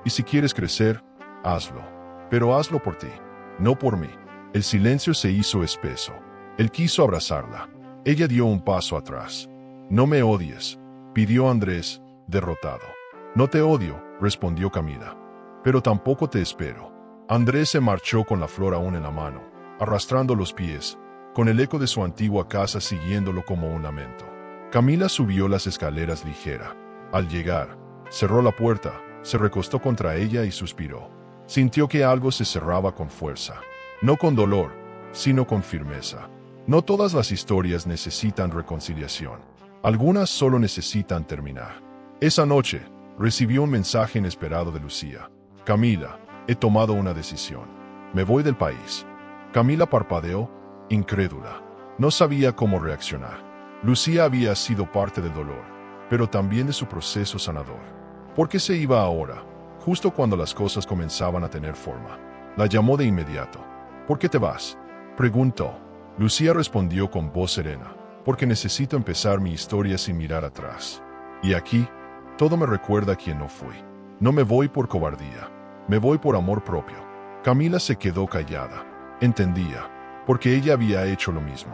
Y si quieres crecer, hazlo. Pero hazlo por ti, no por mí. El silencio se hizo espeso. Él quiso abrazarla. Ella dio un paso atrás. No me odies, pidió Andrés, derrotado. No te odio, respondió Camila. Pero tampoco te espero. Andrés se marchó con la flor aún en la mano, arrastrando los pies, con el eco de su antigua casa siguiéndolo como un lamento. Camila subió las escaleras ligera. Al llegar, cerró la puerta, se recostó contra ella y suspiró. Sintió que algo se cerraba con fuerza. No con dolor, sino con firmeza. No todas las historias necesitan reconciliación. Algunas solo necesitan terminar. Esa noche, recibió un mensaje inesperado de Lucía. Camila, he tomado una decisión. Me voy del país. Camila parpadeó, incrédula. No sabía cómo reaccionar. Lucía había sido parte del dolor, pero también de su proceso sanador. ¿Por qué se iba ahora, justo cuando las cosas comenzaban a tener forma? La llamó de inmediato. ¿Por qué te vas?, preguntó. Lucía respondió con voz serena. Porque necesito empezar mi historia sin mirar atrás. Y aquí, todo me recuerda a quien no fui. No me voy por cobardía. Me voy por amor propio. Camila se quedó callada. Entendía, porque ella había hecho lo mismo.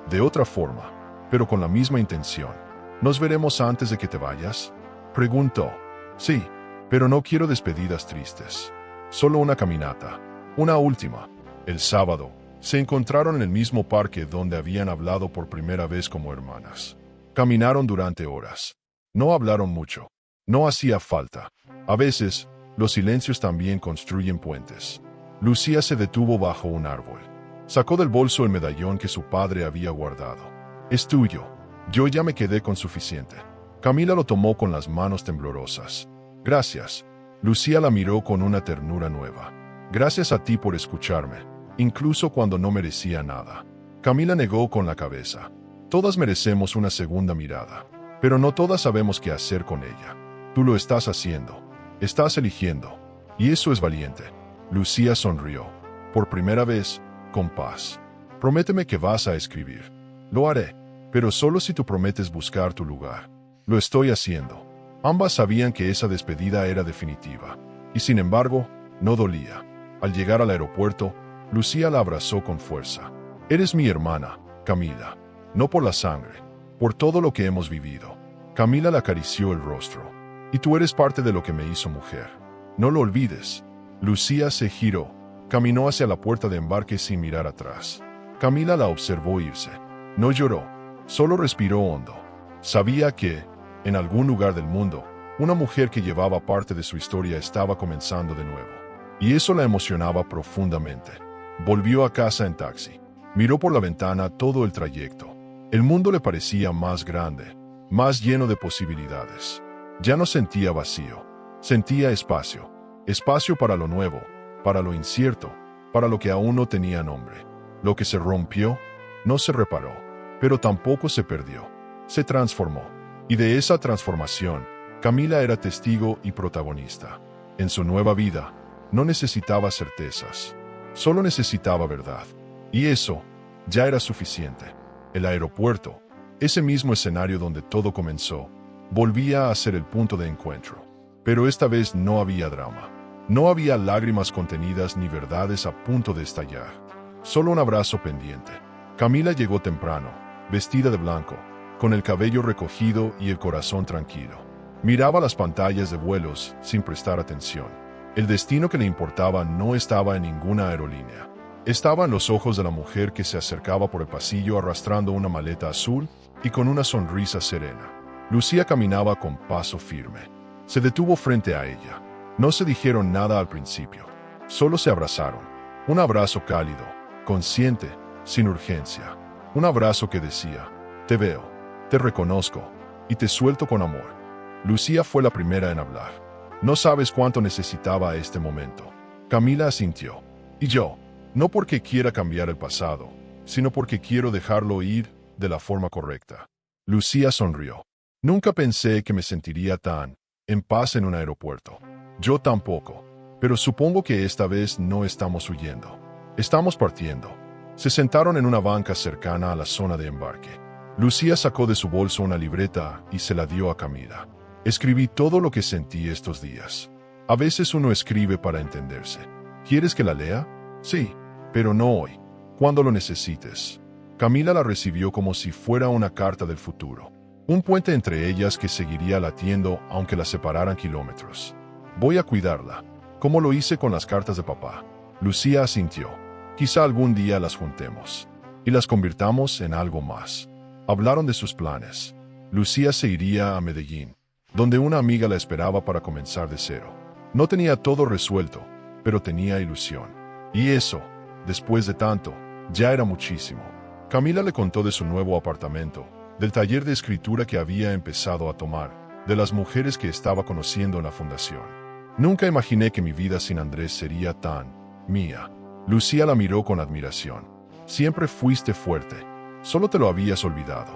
De otra forma, pero con la misma intención. ¿Nos veremos antes de que te vayas?, preguntó. Sí, pero no quiero despedidas tristes. Solo una caminata. Una última. El sábado, se encontraron en el mismo parque donde habían hablado por primera vez como hermanas. Caminaron durante horas. No hablaron mucho. No hacía falta. A veces, los silencios también construyen puentes. Lucía se detuvo bajo un árbol. Sacó del bolso el medallón que su padre había guardado. Es tuyo. Yo ya me quedé con suficiente. Camila lo tomó con las manos temblorosas. Gracias. Lucía la miró con una ternura nueva. Gracias a ti por escucharme, incluso cuando no merecía nada. Camila negó con la cabeza. Todas merecemos una segunda mirada, pero no todas sabemos qué hacer con ella. Tú lo estás haciendo. Estás eligiendo. Y eso es valiente. Lucía sonrió. Por primera vez, con paz. Prométeme que vas a escribir. Lo haré, pero solo si tú prometes buscar tu lugar. Lo estoy haciendo. Ambas sabían que esa despedida era definitiva. Y sin embargo, no dolía. Al llegar al aeropuerto, Lucía la abrazó con fuerza. Eres mi hermana, Camila. No por la sangre, por todo lo que hemos vivido. Camila le acarició el rostro. Y tú eres parte de lo que me hizo mujer. No lo olvides. Lucía se giró. Caminó hacia la puerta de embarque sin mirar atrás. Camila la observó irse. No lloró, solo respiró hondo. Sabía que, en algún lugar del mundo, una mujer que llevaba parte de su historia estaba comenzando de nuevo. Y eso la emocionaba profundamente. Volvió a casa en taxi. Miró por la ventana todo el trayecto. El mundo le parecía más grande, más lleno de posibilidades. Ya no sentía vacío, sentía espacio. Espacio para lo nuevo, para lo incierto, para lo que aún no tenía nombre. Lo que se rompió, no se reparó, pero tampoco se perdió. Se transformó. Y de esa transformación, Camila era testigo y protagonista. En su nueva vida, no necesitaba certezas, solo necesitaba verdad. Y eso, ya era suficiente. El aeropuerto, ese mismo escenario donde todo comenzó, volvía a ser el punto de encuentro. Pero esta vez no había drama. No había lágrimas contenidas ni verdades a punto de estallar. Solo un abrazo pendiente. Camila llegó temprano, vestida de blanco, con el cabello recogido y el corazón tranquilo. Miraba las pantallas de vuelos sin prestar atención. El destino que le importaba no estaba en ninguna aerolínea. Estaba en los ojos de la mujer que se acercaba por el pasillo arrastrando una maleta azul y con una sonrisa serena. Lucía caminaba con paso firme. Se detuvo frente a ella. No se dijeron nada al principio. Solo se abrazaron. Un abrazo cálido, consciente, sin urgencia. Un abrazo que decía, te veo, te reconozco y te suelto con amor. Lucía fue la primera en hablar. No sabes cuánto necesitaba este momento. Camila asintió. Y yo, no porque quiera cambiar el pasado, sino porque quiero dejarlo ir de la forma correcta. Lucía sonrió. Nunca pensé que me sentiría tan en paz en un aeropuerto. Yo tampoco, pero supongo que esta vez no estamos huyendo. Estamos partiendo. Se sentaron en una banca cercana a la zona de embarque. Lucía sacó de su bolso una libreta y se la dio a Camila. Escribí todo lo que sentí estos días. A veces uno escribe para entenderse. ¿Quieres que la lea? Sí, pero no hoy. Cuando lo necesites. Camila la recibió como si fuera una carta del futuro. Un puente entre ellas que seguiría latiendo aunque la separaran kilómetros. Voy a cuidarla, como lo hice con las cartas de papá. Lucía asintió. Quizá algún día las juntemos y las convirtamos en algo más. Hablaron de sus planes. Lucía se iría a Medellín, donde una amiga la esperaba para comenzar de cero. No tenía todo resuelto, pero tenía ilusión. Y eso, después de tanto, ya era muchísimo. Camila le contó de su nuevo apartamento, del taller de escritura que había empezado a tomar, de las mujeres que estaba conociendo en la fundación. Nunca imaginé que mi vida sin Andrés sería tan mía. Lucía la miró con admiración. Siempre fuiste fuerte. Solo te lo habías olvidado.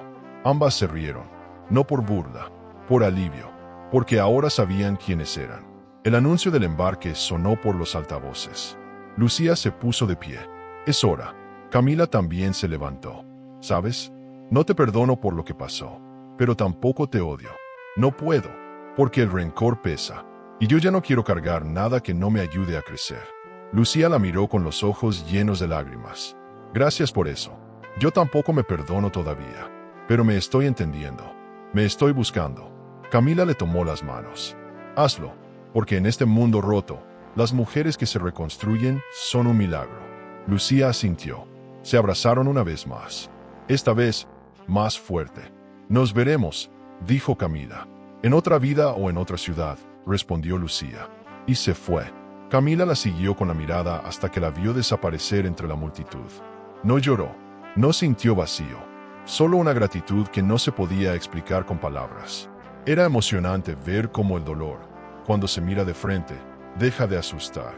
Ambas se rieron. No por burla, por alivio, porque ahora sabían quiénes eran. El anuncio del embarque sonó por los altavoces. Lucía se puso de pie. Es hora. Camila también se levantó. ¿Sabes? No te perdono por lo que pasó, pero tampoco te odio. No puedo, porque el rencor pesa, y yo ya no quiero cargar nada que no me ayude a crecer. Lucía la miró con los ojos llenos de lágrimas. Gracias por eso. Yo tampoco me perdono todavía, pero me estoy entendiendo. Me estoy buscando. Camila le tomó las manos. Hazlo, porque en este mundo roto, las mujeres que se reconstruyen son un milagro. Lucía asintió. Se abrazaron una vez más. Esta vez, más fuerte. Nos veremos, dijo Camila. En otra vida o en otra ciudad, respondió Lucía. Y se fue. Camila la siguió con la mirada hasta que la vio desaparecer entre la multitud. No lloró, no sintió vacío, solo una gratitud que no se podía explicar con palabras. Era emocionante ver cómo el dolor, cuando se mira de frente, deja de asustar.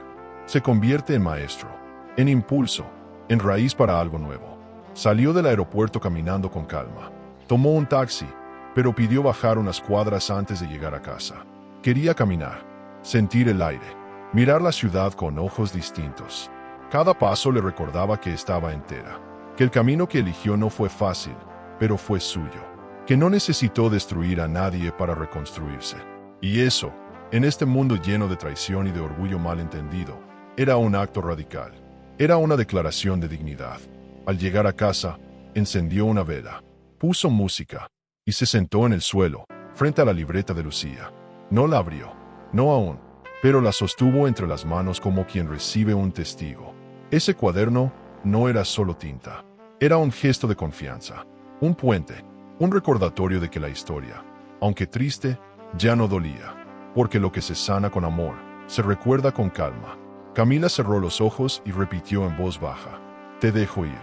Se convierte en maestro, en impulso, en raíz para algo nuevo. Salió del aeropuerto caminando con calma. Tomó un taxi, pero pidió bajar unas cuadras antes de llegar a casa. Quería caminar, sentir el aire, mirar la ciudad con ojos distintos. Cada paso le recordaba que estaba entera, que el camino que eligió no fue fácil, pero fue suyo, que no necesitó destruir a nadie para reconstruirse. Y eso, en este mundo lleno de traición y de orgullo malentendido, era un acto radical. Era una declaración de dignidad. Al llegar a casa, encendió una vela, puso música y se sentó en el suelo, frente a la libreta de Lucía. No la abrió, no aún, pero la sostuvo entre las manos como quien recibe un testigo. Ese cuaderno no era solo tinta, era un gesto de confianza, un puente, un recordatorio de que la historia, aunque triste, ya no dolía, porque lo que se sana con amor, se recuerda con calma. Camila cerró los ojos y repitió en voz baja: te dejo ir,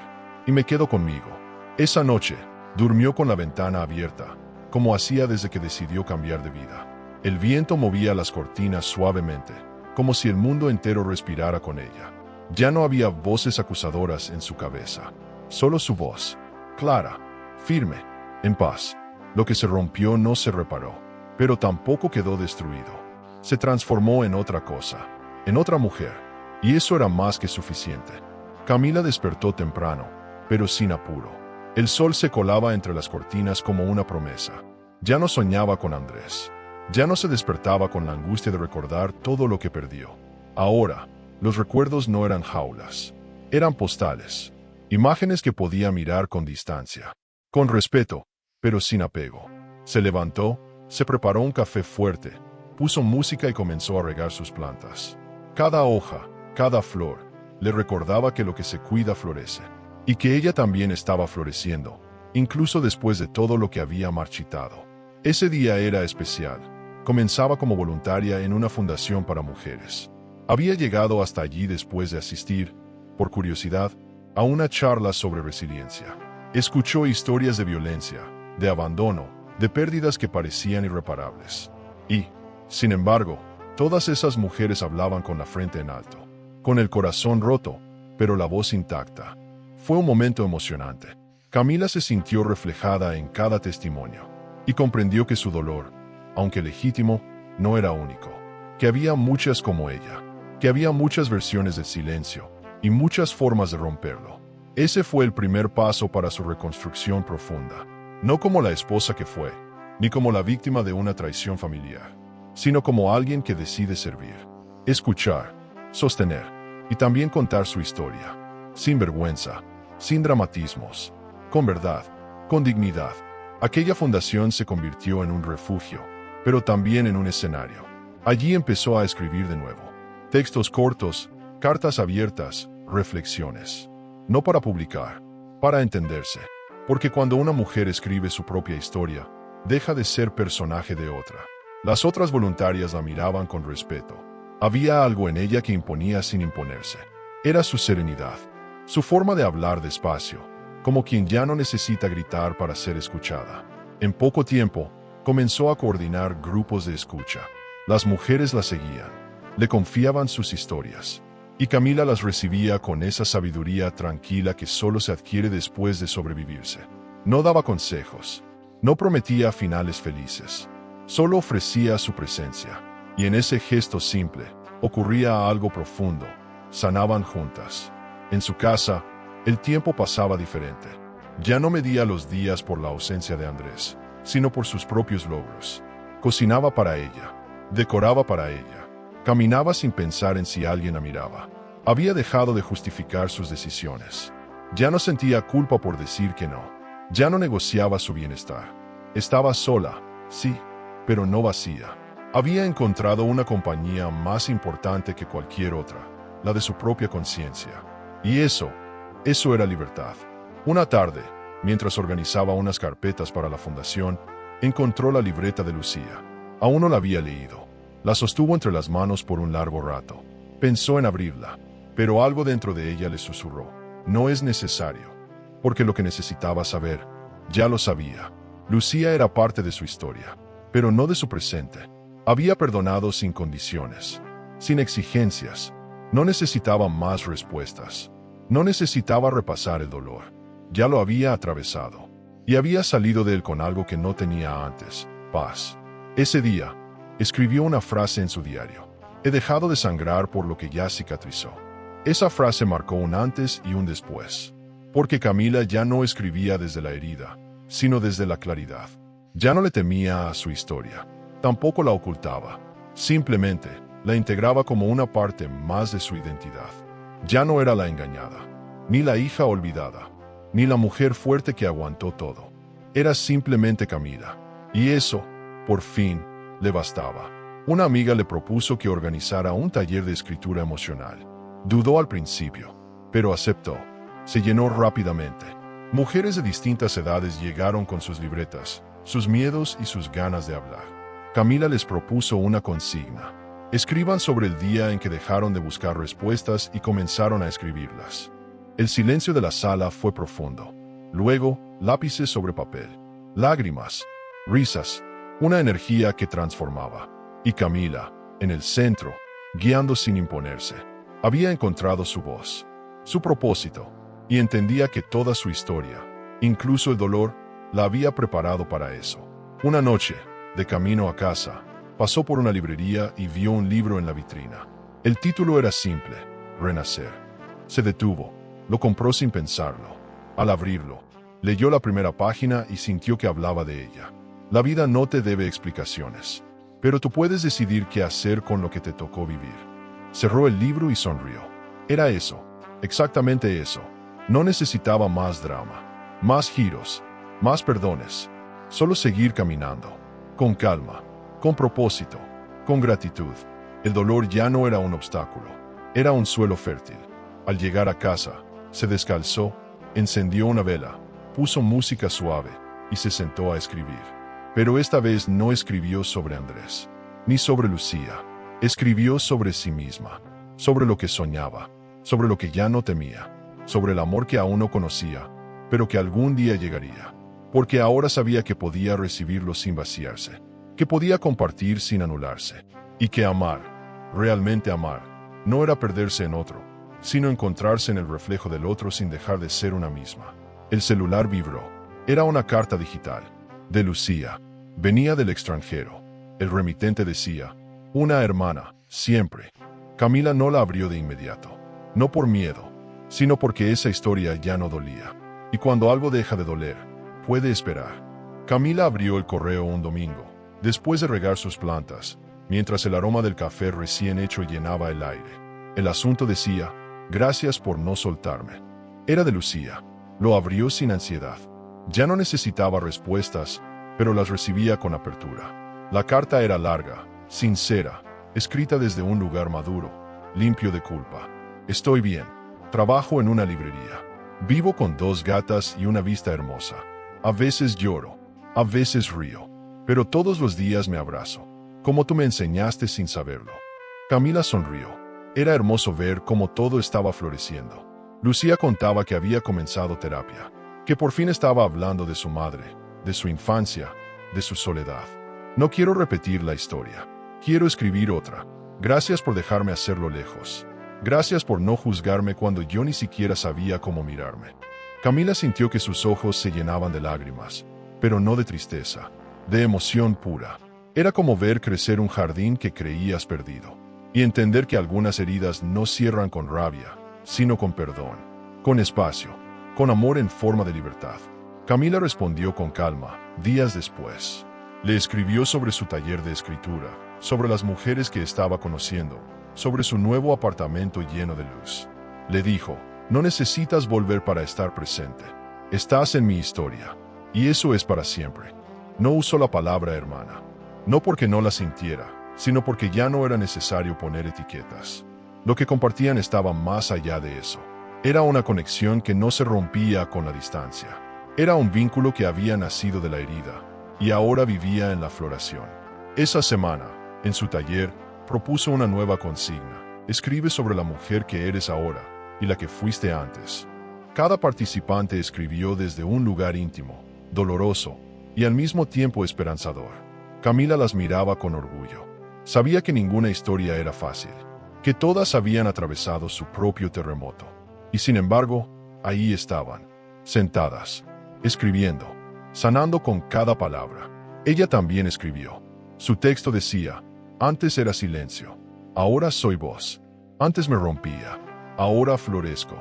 y me quedo conmigo. Esa noche, durmió con la ventana abierta, como hacía desde que decidió cambiar de vida. El viento movía las cortinas suavemente, como si el mundo entero respirara con ella. Ya no había voces acusadoras en su cabeza, solo su voz, clara, firme, en paz. Lo que se rompió no se reparó, pero tampoco quedó destruido. Se transformó en otra cosa, en otra mujer, y eso era más que suficiente. Camila despertó temprano, pero sin apuro. El sol se colaba entre las cortinas como una promesa. Ya no soñaba con Andrés. Ya no se despertaba con la angustia de recordar todo lo que perdió. Ahora, los recuerdos no eran jaulas. Eran postales. Imágenes que podía mirar con distancia. Con respeto, pero sin apego. Se levantó, se preparó un café fuerte, puso música y comenzó a regar sus plantas. Cada hoja, cada flor, le recordaba que lo que se cuida florece. Y que ella también estaba floreciendo, incluso después de todo lo que había marchitado. Ese día era especial. Comenzaba como voluntaria en una fundación para mujeres. Había llegado hasta allí después de asistir, por curiosidad, a una charla sobre resiliencia. Escuchó historias de violencia, de abandono, de pérdidas que parecían irreparables. Y, sin embargo, todas esas mujeres hablaban con la frente en alto, con el corazón roto, pero la voz intacta. Fue un momento emocionante. Camila se sintió reflejada en cada testimonio y comprendió que su dolor, aunque legítimo, no era único, que había muchas como ella, que había muchas versiones del silencio y muchas formas de romperlo. Ese fue el primer paso para su reconstrucción profunda, no como la esposa que fue, ni como la víctima de una traición familiar, sino como alguien que decide servir, escuchar, sostener y también contar su historia, sin vergüenza, sin dramatismos, con verdad, con dignidad. Aquella fundación se convirtió en un refugio, pero también en un escenario. Allí empezó a escribir de nuevo. Textos cortos, cartas abiertas, reflexiones. No para publicar, para entenderse. Porque cuando una mujer escribe su propia historia, deja de ser personaje de otra. Las otras voluntarias la miraban con respeto. Había algo en ella que imponía sin imponerse. Era su serenidad. Su forma de hablar despacio, como quien ya no necesita gritar para ser escuchada. En poco tiempo, comenzó a coordinar grupos de escucha. Las mujeres la seguían, le confiaban sus historias, y Camila las recibía con esa sabiduría tranquila que solo se adquiere después de sobrevivirse. No daba consejos, no prometía finales felices, solo ofrecía su presencia, y en ese gesto simple, ocurría algo profundo, sanaban juntas. En su casa, el tiempo pasaba diferente. Ya no medía los días por la ausencia de Andrés, sino por sus propios logros. Cocinaba para ella, decoraba para ella, caminaba sin pensar en si alguien la miraba. Había dejado de justificar sus decisiones. Ya no sentía culpa por decir que no. Ya no negociaba su bienestar. Estaba sola, sí, pero no vacía. Había encontrado una compañía más importante que cualquier otra, la de su propia conciencia. Y eso era libertad. Una tarde, mientras organizaba unas carpetas para la fundación, encontró la libreta de Lucía. Aún no la había leído. La sostuvo entre las manos por un largo rato. Pensó en abrirla, pero algo dentro de ella le susurró: no es necesario. Porque lo que necesitaba saber, ya lo sabía. Lucía era parte de su historia, pero no de su presente. Había perdonado sin condiciones, sin exigencias. No necesitaba más respuestas. No necesitaba repasar el dolor. Ya lo había atravesado. Y había salido de él con algo que no tenía antes: paz. Ese día, escribió una frase en su diario: he dejado de sangrar por lo que ya cicatrizó. Esa frase marcó un antes y un después. Porque Camila ya no escribía desde la herida, sino desde la claridad. Ya no le temía a su historia. Tampoco la ocultaba. Simplemente, la integraba como una parte más de su identidad. Ya no era la engañada, ni la hija olvidada, ni la mujer fuerte que aguantó todo. Era simplemente Camila. Y eso, por fin, le bastaba. Una amiga le propuso que organizara un taller de escritura emocional. Dudó al principio, pero aceptó. Se llenó rápidamente. Mujeres de distintas edades llegaron con sus libretas, sus miedos y sus ganas de hablar. Camila les propuso una consigna: escriban sobre el día en que dejaron de buscar respuestas y comenzaron a escribirlas. El silencio de la sala fue profundo. Luego, lápices sobre papel, lágrimas, risas, una energía que transformaba. Y Camila, en el centro, guiando sin imponerse, había encontrado su voz, su propósito, y entendía que toda su historia, incluso el dolor, la había preparado para eso. Una noche, de camino a casa, pasó por una librería y vio un libro en la vitrina. El título era simple: Renacer. Se detuvo, lo compró sin pensarlo. Al abrirlo, leyó la primera página y sintió que hablaba de ella. La vida no te debe explicaciones, pero tú puedes decidir qué hacer con lo que te tocó vivir. Cerró el libro y sonrió. Era eso, exactamente eso. No necesitaba más drama, más giros, más perdones. Solo seguir caminando, con calma, con propósito, con gratitud. El dolor ya no era un obstáculo, era un suelo fértil. Al llegar a casa, se descalzó, encendió una vela, puso música suave y se sentó a escribir. Pero esta vez no escribió sobre Andrés, ni sobre Lucía. Escribió sobre sí misma, sobre lo que soñaba, sobre lo que ya no temía, sobre el amor que aún no conocía, pero que algún día llegaría. Porque ahora sabía que podía recibirlo sin vaciarse, que podía compartir sin anularse, y que amar, realmente amar, no era perderse en otro, sino encontrarse en el reflejo del otro sin dejar de ser una misma. El celular vibró. Era una carta digital, de Lucía. Venía del extranjero. El remitente decía: una hermana, siempre. Camila no la abrió de inmediato. No por miedo, sino porque esa historia ya no dolía. Y cuando algo deja de doler, puede esperar. Camila abrió el correo un domingo, después de regar sus plantas, mientras el aroma del café recién hecho llenaba el aire. El asunto decía: gracias por no soltarme. Era de Lucía. Lo abrió sin ansiedad. Ya no necesitaba respuestas, pero las recibía con apertura. La carta era larga, sincera, escrita desde un lugar maduro, limpio de culpa. Estoy bien. Trabajo en una librería. Vivo con 2 gatas y una vista hermosa. A veces lloro, a veces río, pero todos los días me abrazo, como tú me enseñaste sin saberlo. Camila sonrió. Era hermoso ver cómo todo estaba floreciendo. Lucía contaba que había comenzado terapia, que por fin estaba hablando de su madre, de su infancia, de su soledad. No quiero repetir la historia. Quiero escribir otra. Gracias por dejarme hacerlo lejos. Gracias por no juzgarme cuando yo ni siquiera sabía cómo mirarme. Camila sintió que sus ojos se llenaban de lágrimas, pero no de tristeza, de emoción pura. Era como ver crecer un jardín que creías perdido, y entender que algunas heridas no cierran con rabia, sino con perdón, con espacio, con amor en forma de libertad. Camila respondió con calma, días después. Le escribió sobre su taller de escritura, sobre las mujeres que estaba conociendo, sobre su nuevo apartamento lleno de luz. Le dijo: no necesitas volver para estar presente. Estás en mi historia, y eso es para siempre. No usó la palabra hermana, no porque no la sintiera, sino porque ya no era necesario poner etiquetas. Lo que compartían estaba más allá de eso. Era una conexión que no se rompía con la distancia. Era un vínculo que había nacido de la herida, y ahora vivía en la floración. Esa semana, en su taller, propuso una nueva consigna. Escribe sobre la mujer que eres ahora y la que fuiste antes. Cada participante escribió desde un lugar íntimo, doloroso y al mismo tiempo esperanzador. Camila las miraba con orgullo. Sabía que ninguna historia era fácil, que todas habían atravesado su propio terremoto. Y sin embargo, ahí estaban, sentadas, escribiendo, sanando con cada palabra. Ella también escribió. Su texto decía: antes era silencio, ahora soy voz. Antes me rompía, ahora florezco.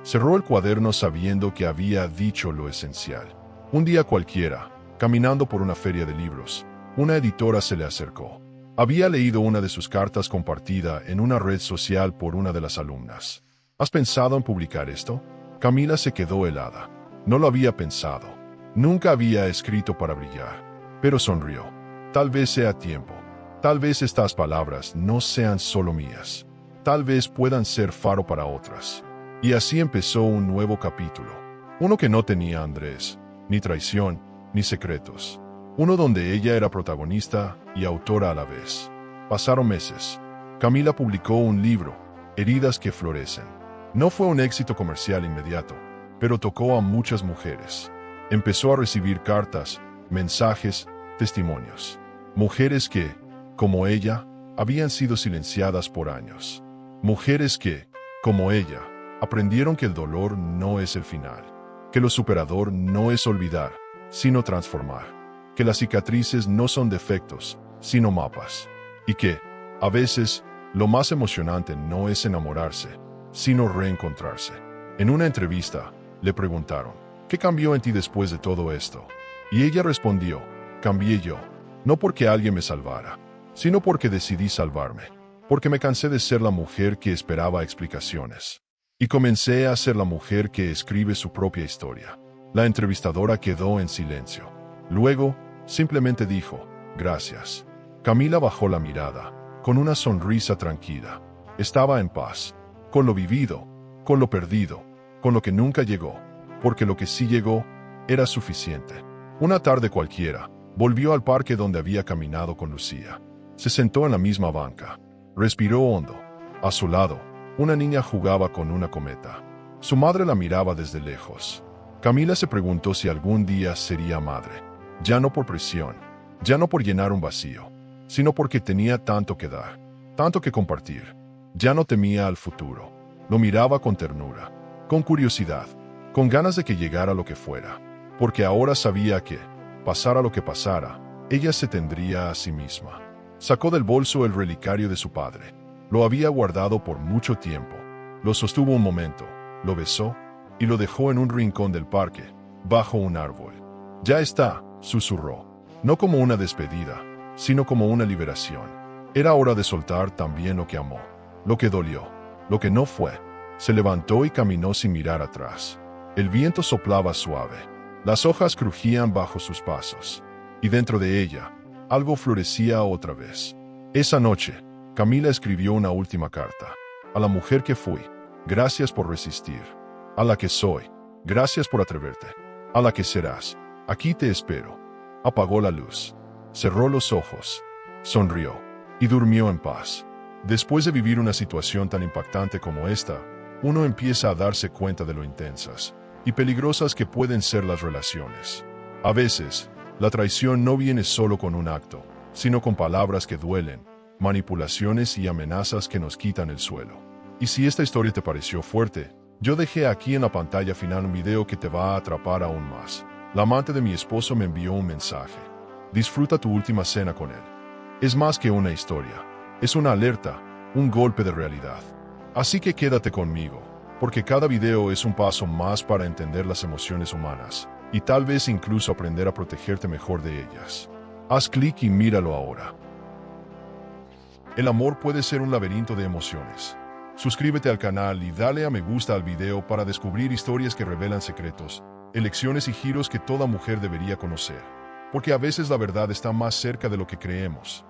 Cerró el cuaderno sabiendo que había dicho lo esencial. Un día cualquiera, caminando por una feria de libros, una editora se le acercó. Había leído una de sus cartas compartida en una red social por una de las alumnas. ¿Has pensado en publicar esto? Camila se quedó helada. No lo había pensado. Nunca había escrito para brillar. Pero sonrió. Tal vez sea tiempo. Tal vez estas palabras no sean solo mías. Tal vez puedan ser faro para otras. Y así empezó un nuevo capítulo. Uno que no tenía Andrés, ni traición, ni secretos. Uno donde ella era protagonista y autora a la vez. Pasaron meses. Camila publicó un libro, Heridas que florecen. No fue un éxito comercial inmediato, pero tocó a muchas mujeres. Empezó a recibir cartas, mensajes, testimonios. Mujeres que, como ella, habían sido silenciadas por años. Mujeres que, como ella, aprendieron que el dolor no es el final, que lo superador no es olvidar, sino transformar, que las cicatrices no son defectos, sino mapas, y que, a veces, lo más emocionante no es enamorarse, sino reencontrarse. En una entrevista, le preguntaron: ¿qué cambió en ti después de todo esto? Y ella respondió: cambié yo, no porque alguien me salvara, sino porque decidí salvarme, porque me cansé de ser la mujer que esperaba explicaciones. Y comencé a ser la mujer que escribe su propia historia. La entrevistadora quedó en silencio. Luego, simplemente dijo: gracias. Camila bajó la mirada, con una sonrisa tranquila. Estaba en paz, con lo vivido, con lo perdido, con lo que nunca llegó, porque lo que sí llegó era suficiente. Una tarde cualquiera, volvió al parque donde había caminado con Lucía. Se sentó en la misma banca. Respiró hondo. A su lado, una niña jugaba con una cometa. Su madre la miraba desde lejos. Camila se preguntó si algún día sería madre. Ya no por presión, ya no por llenar un vacío, sino porque tenía tanto que dar, tanto que compartir. Ya no temía al futuro. Lo miraba con ternura, con curiosidad, con ganas de que llegara lo que fuera, porque ahora sabía que, pasara lo que pasara, ella se tendría a sí misma. Sacó del bolso el relicario de su padre. Lo había guardado por mucho tiempo. Lo sostuvo un momento, lo besó y lo dejó en un rincón del parque, bajo un árbol. Ya está, susurró. No como una despedida, sino como una liberación. Era hora de soltar también lo que amó, lo que dolió, lo que no fue. Se levantó y caminó sin mirar atrás. El viento soplaba suave. Las hojas crujían bajo sus pasos. Y dentro de ella, algo florecía otra vez. Esa noche, Camila escribió una última carta. A la mujer que fui, gracias por resistir. A la que soy, gracias por atreverte. A la que serás, aquí te espero. Apagó la luz. Cerró los ojos. Sonrió. Y durmió en paz. Después de vivir una situación tan impactante como esta, uno empieza a darse cuenta de lo intensas y peligrosas que pueden ser las relaciones. A veces, la traición no viene solo con un acto, sino con palabras que duelen, manipulaciones y amenazas que nos quitan el suelo. Y si esta historia te pareció fuerte, yo dejé aquí en la pantalla final un video que te va a atrapar aún más. La amante de mi esposo me envió un mensaje. Disfruta tu última cena con él. Es más que una historia. Es una alerta, un golpe de realidad. Así que quédate conmigo, porque cada video es un paso más para entender las emociones humanas, y tal vez incluso aprender a protegerte mejor de ellas. Haz clic y míralo ahora. El amor puede ser un laberinto de emociones. Suscríbete al canal y dale a me gusta al video para descubrir historias que revelan secretos, elecciones y giros que toda mujer debería conocer. Porque a veces la verdad está más cerca de lo que creemos.